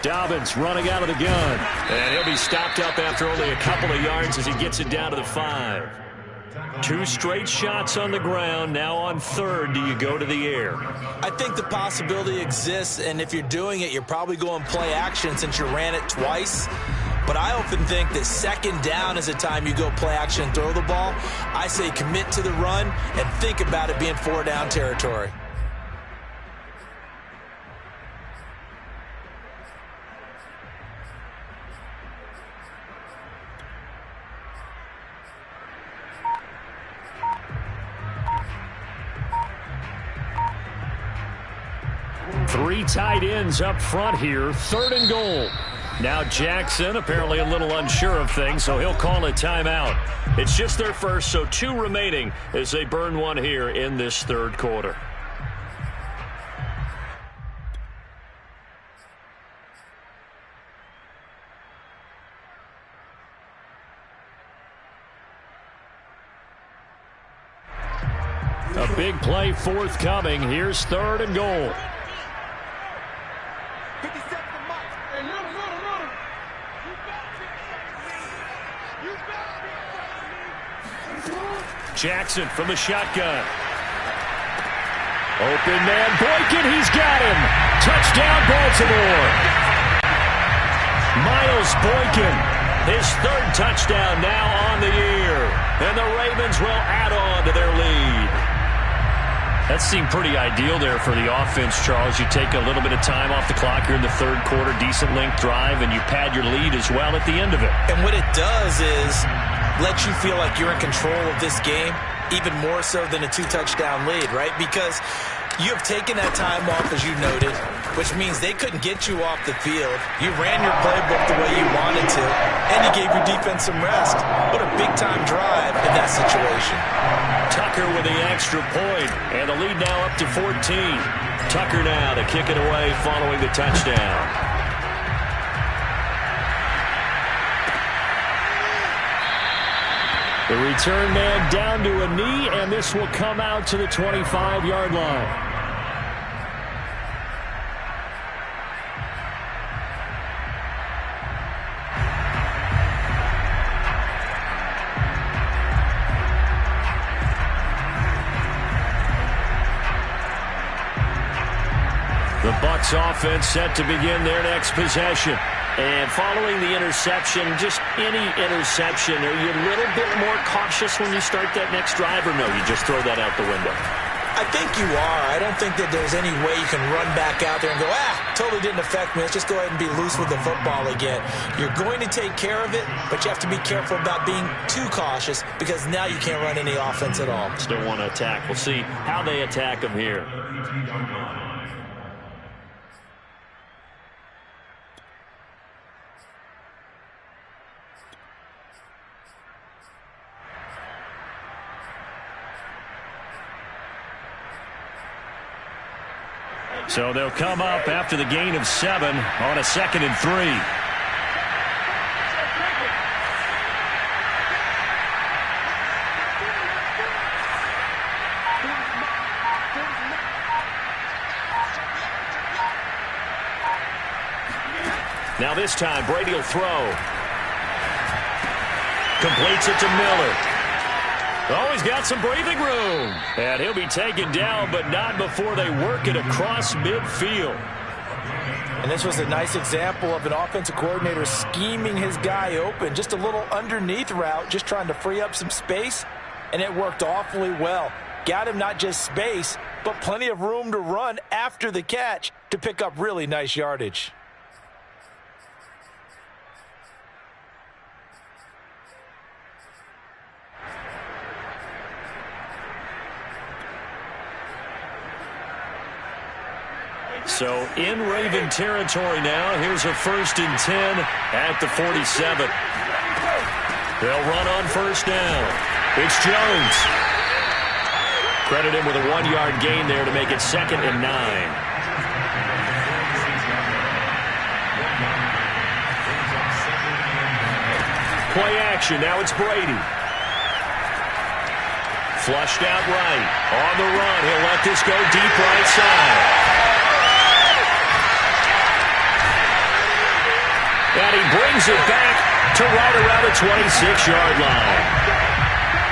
Dobbins running out of the gun. And he'll be stopped up after only a couple of yards as he gets it down to the 5. 2 straight shots on the ground. Now on 3rd, do you go to the air? I think the possibility exists, and if you're doing it, you're probably going play action since you ran it twice. But I often think that 2nd down is the time you go play action and throw the ball. I say commit to the run and think about it being 4-down territory. Three tight ends up front here. 3rd and goal. Now Jackson apparently a little unsure of things, so he'll call a timeout. It's just their first, so 2 remaining as they burn one here in this 3rd quarter. A big play forthcoming. Here's 3rd and goal. Jackson from the shotgun. Open man, Boykin, he's got him. Touchdown, Baltimore. Miles Boykin, his third touchdown now on the year. And the Ravens will add on to their lead. That seemed pretty ideal there for the offense, Charles. You take a little bit of time off the clock here in the third quarter, decent length drive, and you pad your lead as well at the end of it. And what it does is let you feel like you're in control of this game, even more so than a 2-touchdown lead, right? Because you have taken that time off, as you noted, which means they couldn't get you off the field. You ran your playbook the way you wanted to, and you gave your defense some rest. What a big-time drive in that situation. Tucker with the extra point, and the lead now up to 14. Tucker now to kick it away following the touchdown. The return man down to a knee, and this will come out to the 25-yard line. The Bucs offense set to begin their next possession. And following the interception, just any interception, are you a little bit more cautious when you start that next drive, or no, you just throw that out the window? I think you are. I don't think that there's any way you can run back out there and go, totally didn't affect me. Let's just go ahead and be loose with the football again. You're going to take care of it, but you have to be careful about being too cautious because now you can't run any offense at all. Still want to attack. We'll see how they attack them here. So they'll come up after the gain of 7 on a 2nd and 3. Now this time, Brady will throw. Completes it to Miller. Oh, he's got some breathing room. And he'll be taken down, but not before they work it across midfield. And this was a nice example of an offensive coordinator scheming his guy open. Just a little underneath route, just trying to free up some space, and it worked awfully well. Got him not just space, but plenty of room to run after the catch to pick up really nice yardage. So in Raven territory now. Here's a 1st and 10 at the 47. They'll run on 1st down. It's Jones. Credit him with a 1-yard gain there to make it 2nd and 9. Play action. Now it's Brady. Flushed out right. On the run. He'll let this go deep right side. And he brings it back to right around the 26-yard line.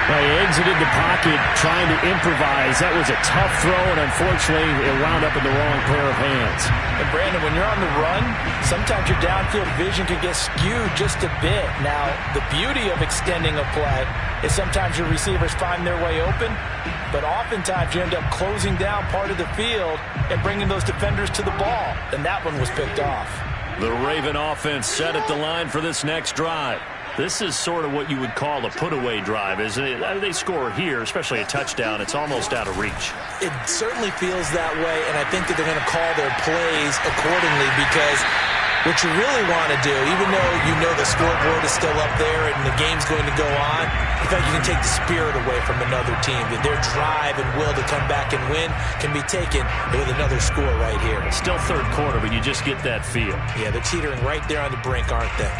Well, he exited the pocket trying to improvise. That was a tough throw, and unfortunately, it wound up in the wrong pair of hands. And Brandon, when you're on the run, sometimes your downfield vision can get skewed just a bit. Now, the beauty of extending a play is sometimes your receivers find their way open, but oftentimes you end up closing down part of the field and bringing those defenders to the ball. And that one was picked off. The Raven offense set at the line for this next drive. This is sort of what you would call a put-away drive, isn't it? They score here, especially a touchdown. It's almost out of reach. It certainly feels that way, and I think that they're going to call their plays accordingly because what you really want to do, even though you know the scoreboard is still up there and the game's going to go on, in fact, you can take the spirit away from another team. That their drive and will to come back and win can be taken with another score right here. Still third quarter, but you just get that feel. Yeah, they're teetering right there on the brink, aren't they?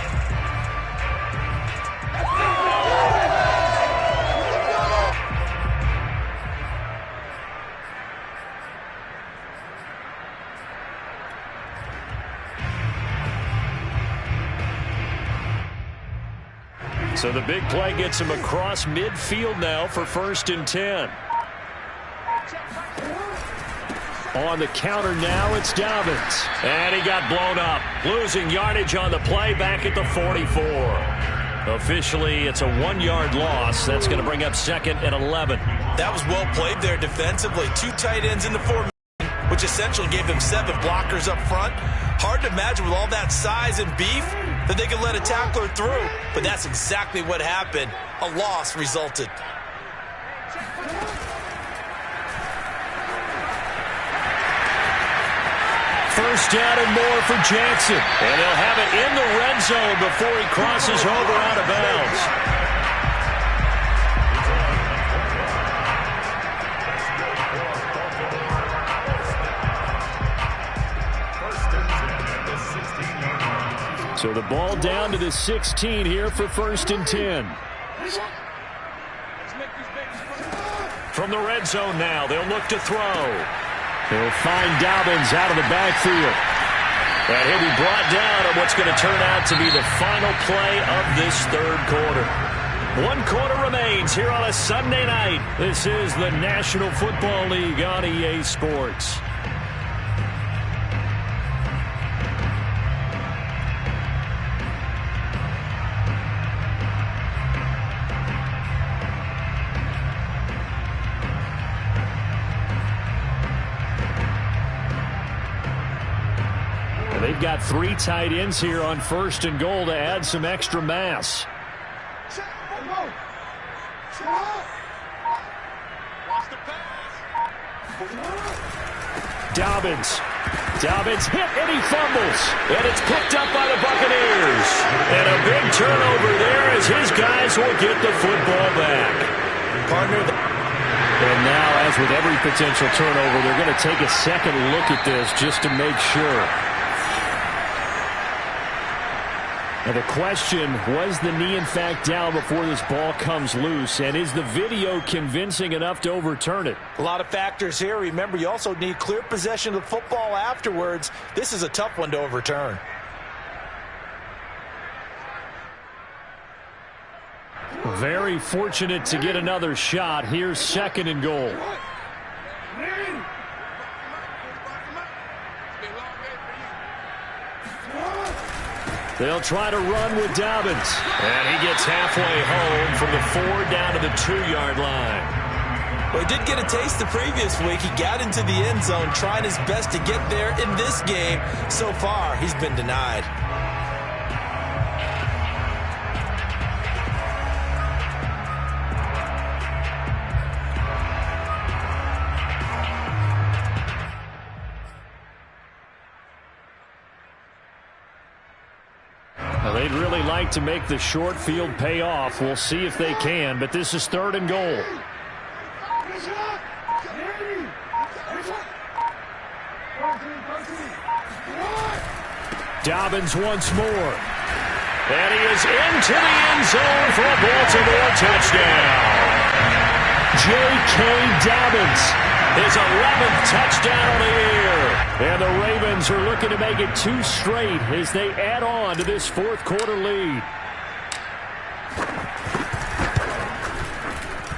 So the big play gets him across midfield now for 1st and 10. On the counter now, it's Dobbins. And he got blown up. Losing yardage on the play back at the 44. Officially, it's a 1-yard loss. That's going to bring up 2nd and 11. That was well played there defensively. 2 tight ends in the formation, which essentially gave them 7 blockers up front. Hard to imagine with all that size and beef that they could let a tackler through. But that's exactly what happened. A loss resulted. First down and more for Jackson. And he'll have it in the red zone before he crosses over out of bounds. So the ball down to the 16 here for 1st and 10. From the red zone now, they'll look to throw. He'll find Dobbins out of the backfield. And he'll be brought down on what's going to turn out to be the final play of this 3rd quarter. 1 quarter remains here on a Sunday night. This is the National Football League on EA Sports. They've got 3 tight ends here on 1st and goal to add some extra mass. Dobbins hit and he fumbles. And it's picked up by the Buccaneers. And a big turnover there as his guys will get the football back. And now, as with every potential turnover, they're going to take a second look at this just to make sure. Now the question, was the knee in fact down before this ball comes loose? And is the video convincing enough to overturn it? A lot of factors here. Remember, you also need clear possession of the football afterwards. This is a tough one to overturn. Very fortunate to get another shot. Here's 2nd and goal. They'll try to run with Dobbins. And he gets halfway home from the 4 down to the 2-yard line. Well, he did get a taste the previous week. He got into the end zone, trying his best to get there in this game. So far, he's been denied. They'd really like to make the short field pay off. We'll see if they can, but this is 3rd and goal. Dobbins once more. And he is into the end zone for a Baltimore touchdown. J.K. Dobbins. His 11th touchdown of the year. And the Ravens are looking to make it 2 straight as they add on to this 4th quarter lead.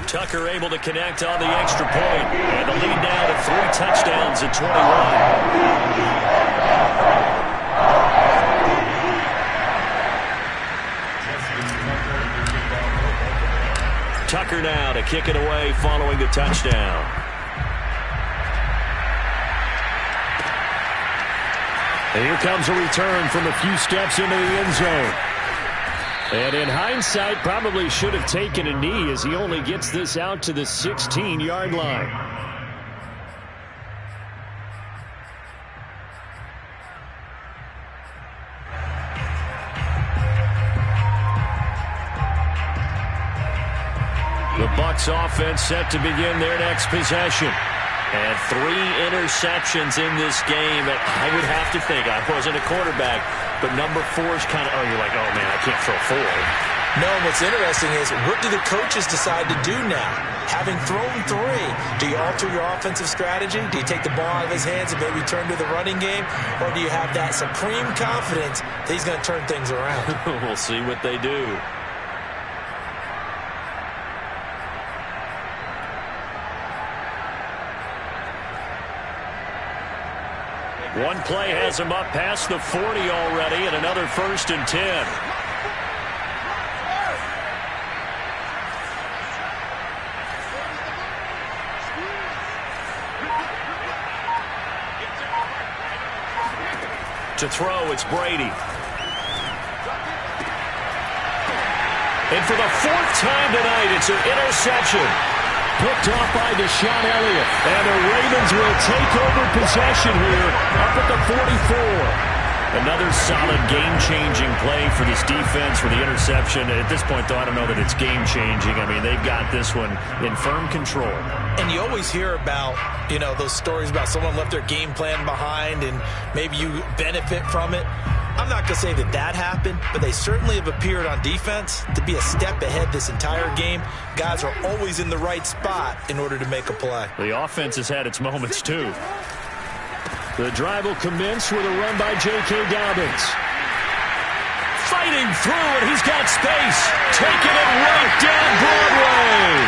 Tucker able to connect on the extra point. And the lead now to 3 touchdowns at 21. Tucker now to kick it away following the touchdown. And here comes a return from a few steps into the end zone. And in hindsight, probably should have taken a knee as he only gets this out to the 16-yard line. The Bucs offense set to begin their next possession. And 3 interceptions in this game. And I would have to think, I wasn't a quarterback, but number 4 is kind of, oh, you're like, oh, man, I can't throw 4. No, and what's interesting is, what do the coaches decide to do now? Having thrown 3, do you alter your offensive strategy? Do you take the ball out of his hands and maybe turn to the running game? Or do you have that supreme confidence that he's going to turn things around? We'll see what they do. One play has him up past the 40 already, and another 1st and 10. To throw, it's Brady. And for the 4th time tonight, it's an interception. Picked off by Deshaun Elliott. And the Ravens will take over possession here up at the 44. Another solid game-changing play for this defense for the interception. At this point, though, I don't know that it's game-changing. I mean, they've got this one in firm control. And you always hear about, those stories about someone left their game plan behind and maybe you benefit from it. I'm not going to say that happened, but they certainly have appeared on defense to be a step ahead this entire game. Guys are always in the right spot in order to make a play. The offense has had its moments, too. The drive will commence with a run by J.K. Dobbins. Fighting through, and he's got space. Taking it right down Broadway.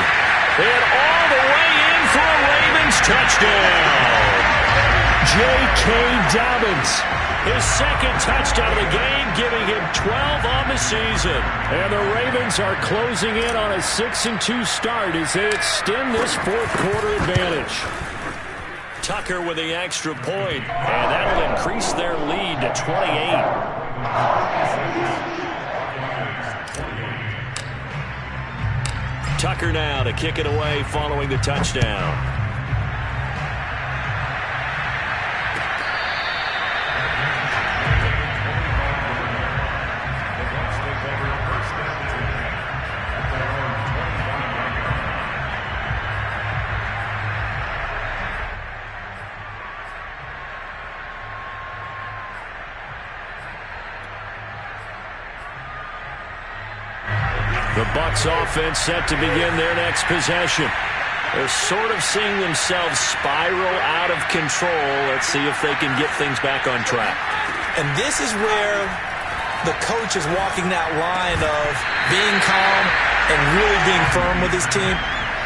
And all the way in for a Ravens touchdown. J.K. Dobbins. His 2nd touchdown of the game, giving him 12 on the season. And the Ravens are closing in on a 6-2 start as they extend this 4th quarter advantage. Tucker with the extra point, and that'll increase their lead to 28. Tucker now to kick it away following the touchdown. The Bucs offense set to begin their next possession. They're sort of seeing themselves spiral out of control. Let's see if they can get things back on track. And this is where the coach is walking that line of being calm and really being firm with his team.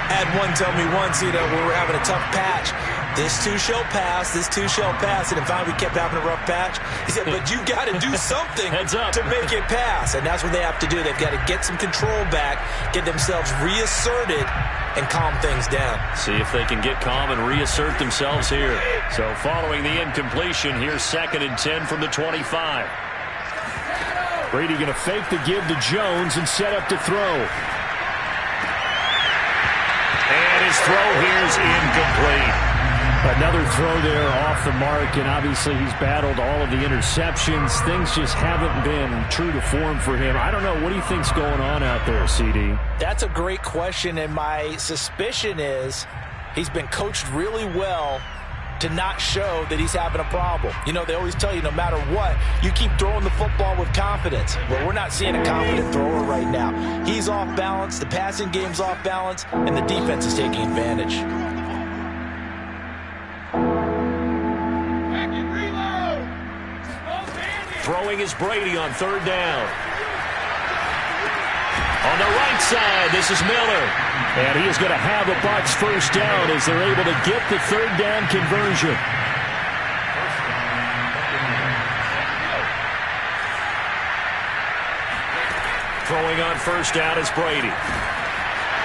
I had one tell me once, we were having a tough patch. This too shall pass, this too shall pass. And in fact, we kept having a rough patch. He said, but you got to do something to make it pass. And that's what they have to do. They've got to get some control back, get themselves reasserted, and calm things down. See if they can get calm and reassert themselves here. So following the incompletion, here's 2nd and 10 from the 25. Brady going to fake the give to Jones and set up to throw. And his throw here's incomplete. Another throw there off the mark, and obviously he's battled all of the interceptions. Things just haven't been true to form for him. I don't know. What do you think's going on out there, CD? That's a great question, and my suspicion is he's been coached really well to not show that he's having a problem. They always tell you no matter what, you keep throwing the football with confidence. Well, we're not seeing a confident thrower right now. He's off balance, the passing game's off balance, and the defense is taking advantage. Throwing is Brady on 3rd down. On the right side, this is Miller. And he is going to have a Bucs 1st down as they're able to get the 3rd down conversion. Throwing on 1st down is Brady.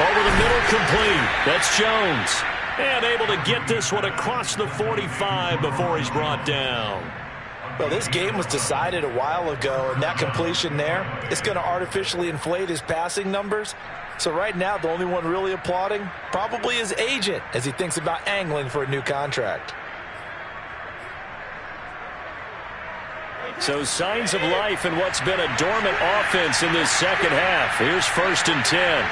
Over the middle, complete. That's Jones. And able to get this one across the 45 before he's brought down. Well, this game was decided a while ago, and that completion there, it's going to artificially inflate his passing numbers. So right now, the only one really applauding probably his agent as he thinks about angling for a new contract. So signs of life in what's been a dormant offense in this 2nd half. Here's 1st and 10.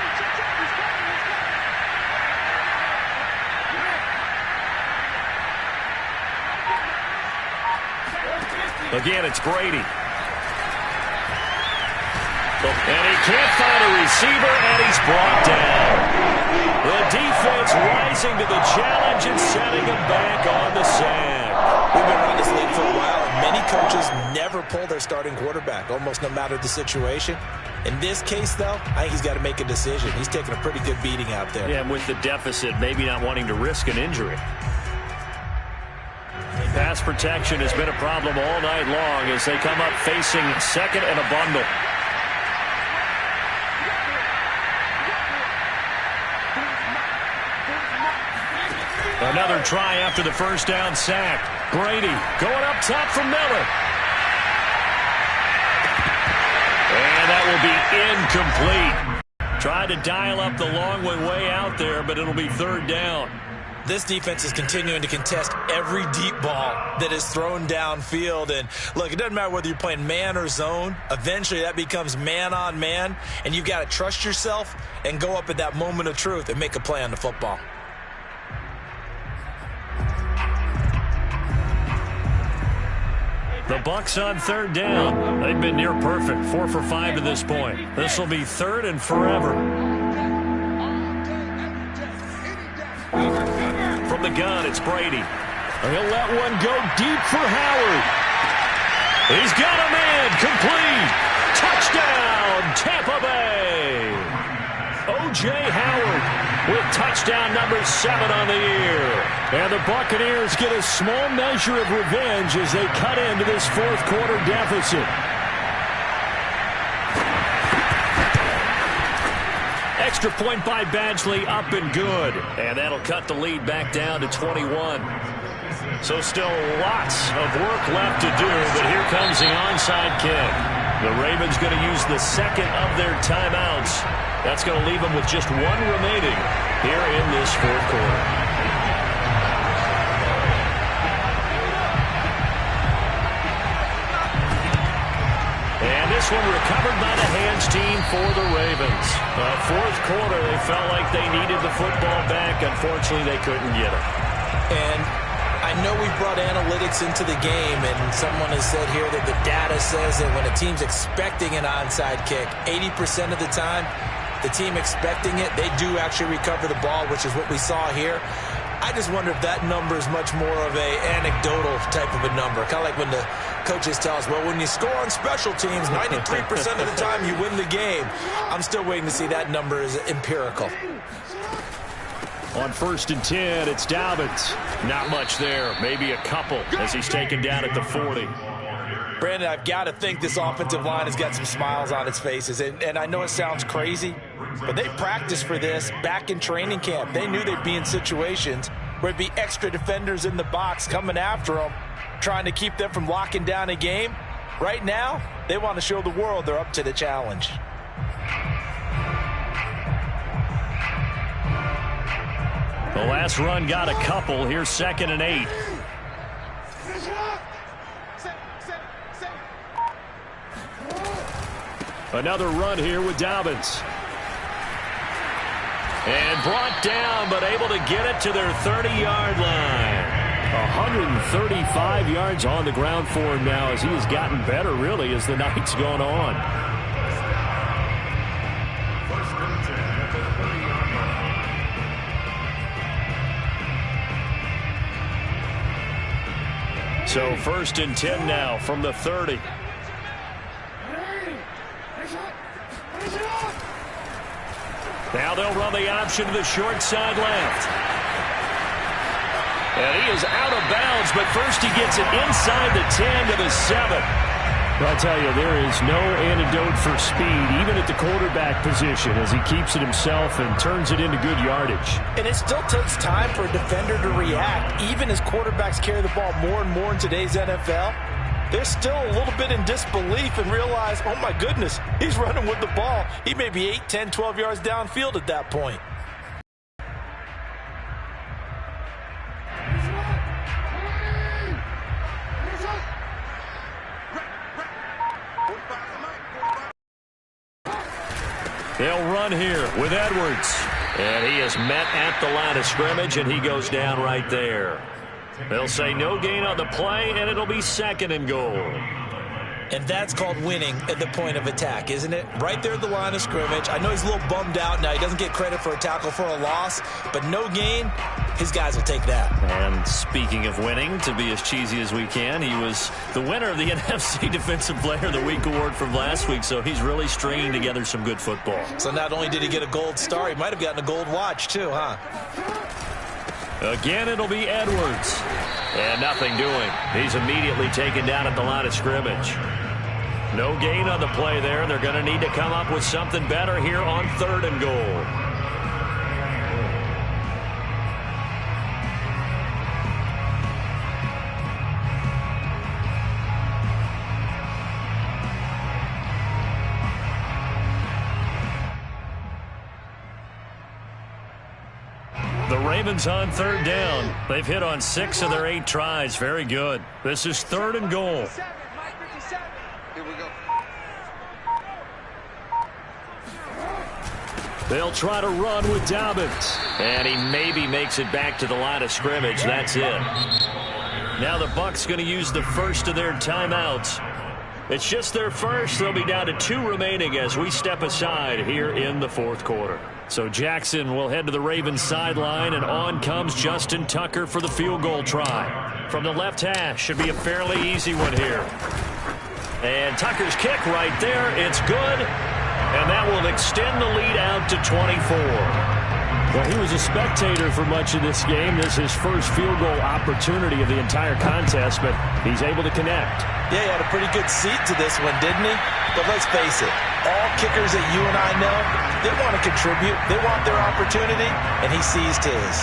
Again, it's Brady. And he can't find a receiver, and he's brought down. The defense rising to the challenge and setting him back on the sack. We've been around this league for a while, and many coaches never pull their starting quarterback, almost no matter the situation. In this case, though, I think he's got to make a decision. He's taking a pretty good beating out there. Yeah, and with the deficit, maybe not wanting to risk an injury. Pass protection has been a problem all night long as they come up facing second and a bundle. Another try after the first down sack. Brady going up top for Miller. And that will be incomplete. Tried to dial up the long way out there, but it'll be third down. This defense is continuing to contest every deep ball that is thrown downfield. And, look, it doesn't matter whether you're playing man or zone. Eventually, that becomes man-on-man, and you've got to trust yourself and go up at that moment of truth and make a play on the football. The Bucs on third down. They've been near perfect, 4 for 5 to this point. This will be third and forever. From the gun, it's Brady. He'll let one go deep for Howard. He's got a man, complete. Touchdown, Tampa Bay. O.J. Howard with touchdown number 7 on the year. And the Buccaneers get a small measure of revenge as they cut into this fourth quarter deficit. Extra point by Badgley, up and good. And that'll cut the lead back down to 21. So still lots of work left to do, but here comes the onside kick. The Ravens going to use the second of their timeouts. That's going to leave them with just one remaining here in this fourth quarter. And this one recovered by the hands team for the Ravens. Fourth quarter, they felt like they needed the football back. Unfortunately, they couldn't get it. And I know we brought analytics into the game, and someone has said here that the data says that when a team's expecting an onside kick, 80% of the time, the team expecting it, they do actually recover the ball, which is what we saw here. I just wonder if that number is much more of a anecdotal type of a number. Kind of like when the coaches tell us, well, when you score on special teams, 93% of the time you win the game. I'm still waiting to see that number is empirical. On 1st and 10, it's Dobbins. Not much there. Maybe a couple as he's taken down at the 40. Brandon, I've got to think this offensive line has got some smiles on its faces. And I know it sounds crazy, but they practiced for this back in training camp. They knew they'd be in situations where it'd be extra defenders in the box coming after them, trying to keep them from locking down a game. Right now, they want to show the world they're up to the challenge. The last run got a couple. Here's 2nd and 8. Another run here with Dobbins. And brought down, but able to get it to their 30-yard line. 135 yards on the ground for him now as he has gotten better, really, as the night's gone on. So 1st and 10 now from the 30. Now they'll run the option to the short side left. And he is out of bounds, but first he gets it inside the 10 to the 7. I'll tell you, there is no antidote for speed, even at the quarterback position, as he keeps it himself and turns it into good yardage. And it still takes time for a defender to react, even as quarterbacks carry the ball more and more in today's NFL. They're still a little bit in disbelief and realize, oh my goodness, he's running with the ball. He may be 8, 10, 12 yards downfield at that point. They'll run here with Edwards. And he is met at the line of scrimmage, and he goes down right there. They'll say no gain on the play, and it'll be 2nd and goal. And that's called winning at the point of attack, isn't it? Right there at the line of scrimmage. I know he's a little bummed out now. He doesn't get credit for a tackle for a loss, but no gain, his guys will take that. And speaking of winning, to be as cheesy as we can, he was the winner of the NFC Defensive Player of the Week award from last week, so he's really stringing together some good football. So not only did he get a gold star, he might have gotten a gold watch too, huh? Again, it'll be Edwards. And nothing doing. He's immediately taken down at the line of scrimmage. No gain on the play there. They're going to need to come up with something better here on 3rd and goal. The Ravens on 3rd down. They've hit on 6 of their 8 tries. Very good. This is 3rd and goal. They'll try to run with Dobbins. And he maybe makes it back to the line of scrimmage. That's it. Now the Bucs going to use the first of their timeouts. It's just their first. They'll be down to 2 remaining as we step aside here in the 4th quarter. So Jackson will head to the Ravens sideline, and on comes Justin Tucker for the field goal try. From the left hash, should be a fairly easy one here. And Tucker's kick right there. It's good. And that will extend the lead out to 24. Well, he was a spectator for much of this game. This is his first field goal opportunity of the entire contest, but he's able to connect. Yeah, he had a pretty good seat to this one, didn't he? But let's face it, all kickers that you and I know, they want to contribute. They want their opportunity, and he seized his.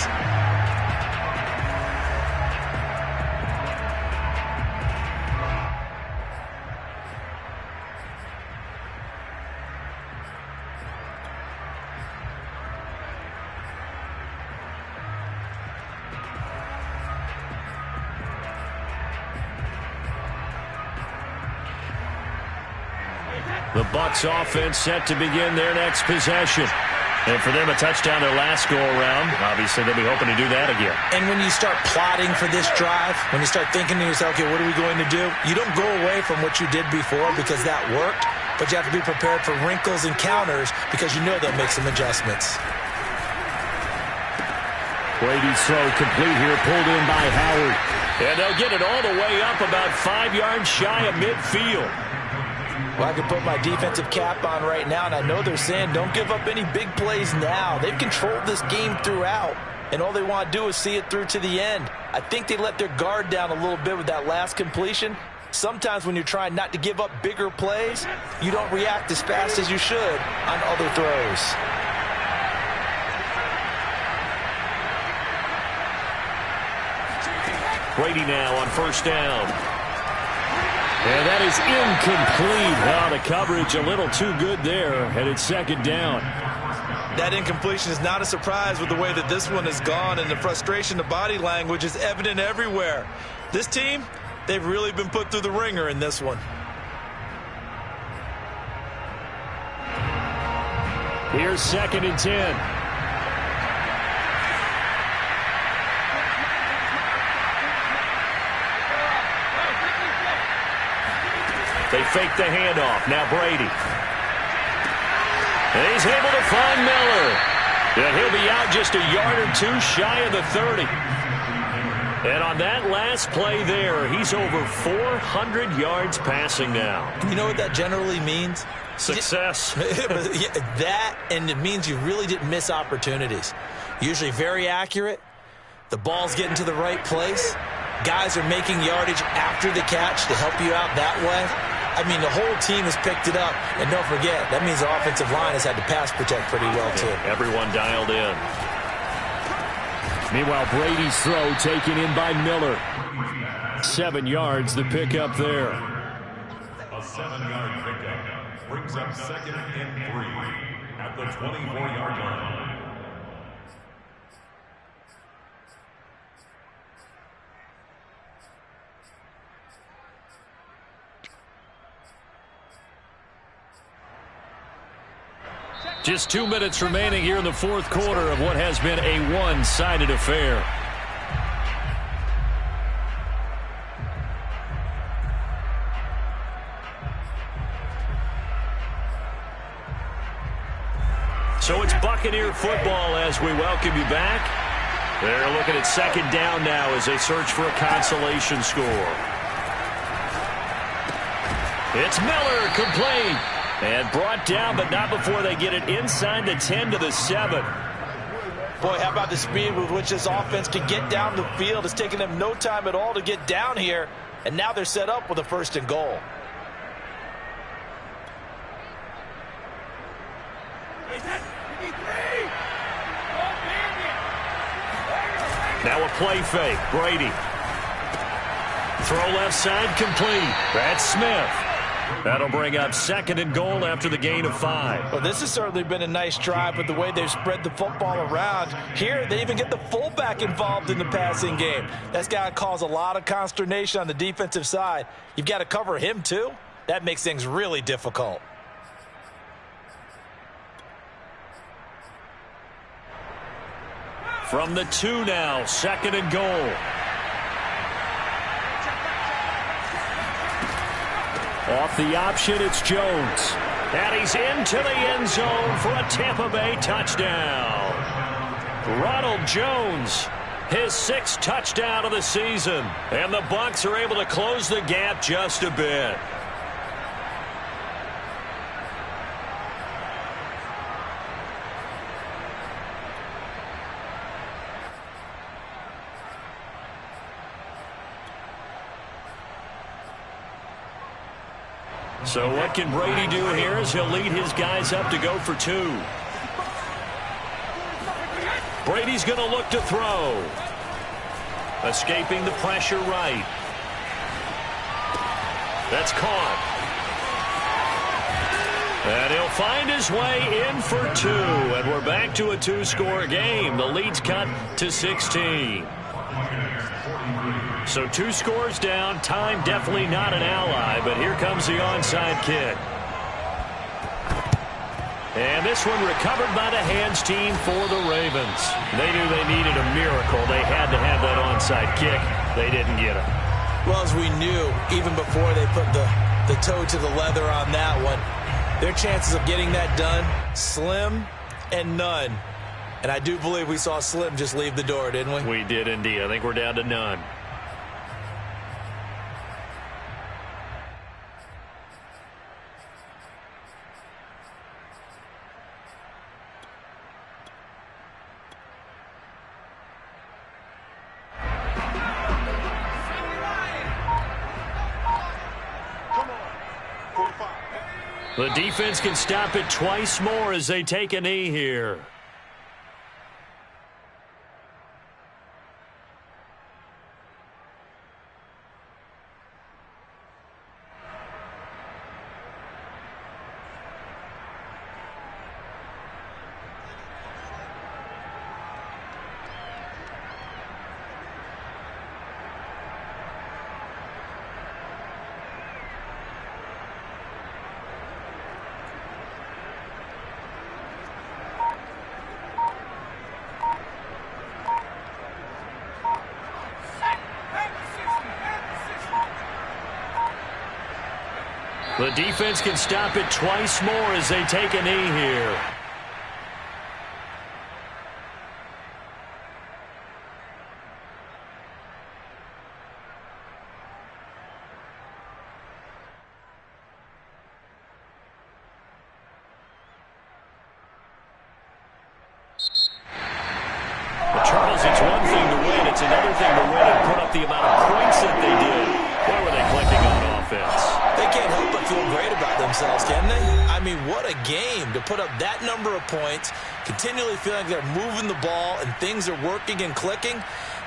The Bucs offense set to begin their next possession. And for them, a touchdown their last go-around. Obviously, they'll be hoping to do that again. And when you start plotting for this drive, when you start thinking to yourself, okay, what are we going to do? You don't go away from what you did before because that worked, but you have to be prepared for wrinkles and counters because you know they'll make some adjustments. Brady's throw complete here, pulled in by Howard. And they'll get it all the way up about 5 yards shy of midfield. Well, I can put my defensive cap on right now, and I know they're saying don't give up any big plays now. They've controlled this game throughout, and all they want to do is see it through to the end. I think they let their guard down a little bit with that last completion. Sometimes when you're trying not to give up bigger plays, you don't react as fast as you should on other throws. Brady now on 1st down. And that is incomplete. Wow, the coverage a little too good there, and it's 2nd down. That incompletion is not a surprise with the way that this one has gone, and the frustration, the body language is evident everywhere. This team, they've really been put through the ringer in this one. Here's 2nd and 10. They fake the handoff. Now Brady. And he's able to find Miller. And he'll be out just a yard or 2 shy of the 30. And on that last play there, he's over 400 yards passing now. You know what that generally means? Success. That, and it means you really didn't miss opportunities. Usually very accurate. The ball's getting to the right place. Guys are making yardage after the catch to help you out that way. I mean, the whole team has picked it up. And don't forget, that means the offensive line has had to pass protect pretty well, too. Everyone dialed in. Meanwhile, Brady's throw taken in by Miller. 7 yards, the pickup there. A 7-yard pickup brings up 2nd and 3 at the 24-yard line. Just 2 minutes remaining here in the 4th quarter of what has been a one-sided affair. So it's Buccaneer football as we welcome you back. They're looking at 2nd down now as they search for a consolation score. It's Miller, complete. And brought down, but not before they get it inside the 10 to the 7. Boy, how about the speed with which this offense can get down the field? It's taking them no time at all to get down here, and now they're set up with a 1st and goal. Now a play fake. Brady. Throw left side complete. That's Smith. That'll bring up 2nd and goal after the gain of 5. Well, this has certainly been a nice drive with the way they've spread the football around. Here, they even get the fullback involved in the passing game. That's got to cause a lot of consternation on the defensive side. You've got to cover him, too. That makes things really difficult. From the 2 now, 2nd and goal. Off the option, it's Jones. And he's into the end zone for a Tampa Bay touchdown. Ronald Jones, his 6th touchdown of the season. And the Bucs are able to close the gap just a bit. So what can Brady do here as he'll lead his guys up to go for 2. Brady's going to look to throw. Escaping the pressure right. That's caught. And he'll find his way in for 2. And we're back to a 2-score game. The lead's cut to 16. So 2 scores down. Time definitely not an ally, but here comes the onside kick. And this one recovered by the hands team for the Ravens. They knew they needed a miracle. They had to have that onside kick. They didn't get it. Well, as we knew, even before they put the toe to the leather on that one, their chances of getting that done, slim and none. And I do believe we saw Slim just leave the door, didn't we? We did indeed. I think we're down to none. The defense can stop it twice more as they take a knee here. The defense can stop it twice more as they take a knee here. Well, Charles, it's one thing to win. It's another thing to win and put up the amount of points that they did. Where were they clicking on offense? They can't help but feel great about themselves, can they? I mean, what a game to put up that number of points, continually feeling like they're moving the ball and things are working and clicking.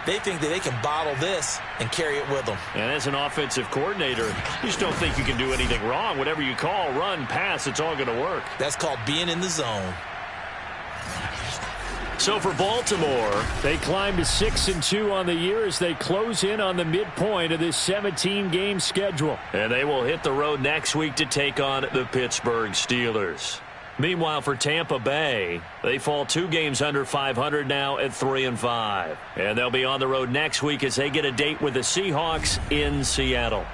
They think that they can bottle this and carry it with them. And as an offensive coordinator, you just don't think you can do anything wrong. Whatever you call, run, pass, it's all going to work. That's called being in the zone. So for Baltimore, they climb to 6-2 on the year as they close in on the midpoint of this 17-game schedule. And they will hit the road next week to take on the Pittsburgh Steelers. Meanwhile, for Tampa Bay, they fall 2 games under 500 now at 3-5. And they'll be on the road next week as they get a date with the Seahawks in Seattle.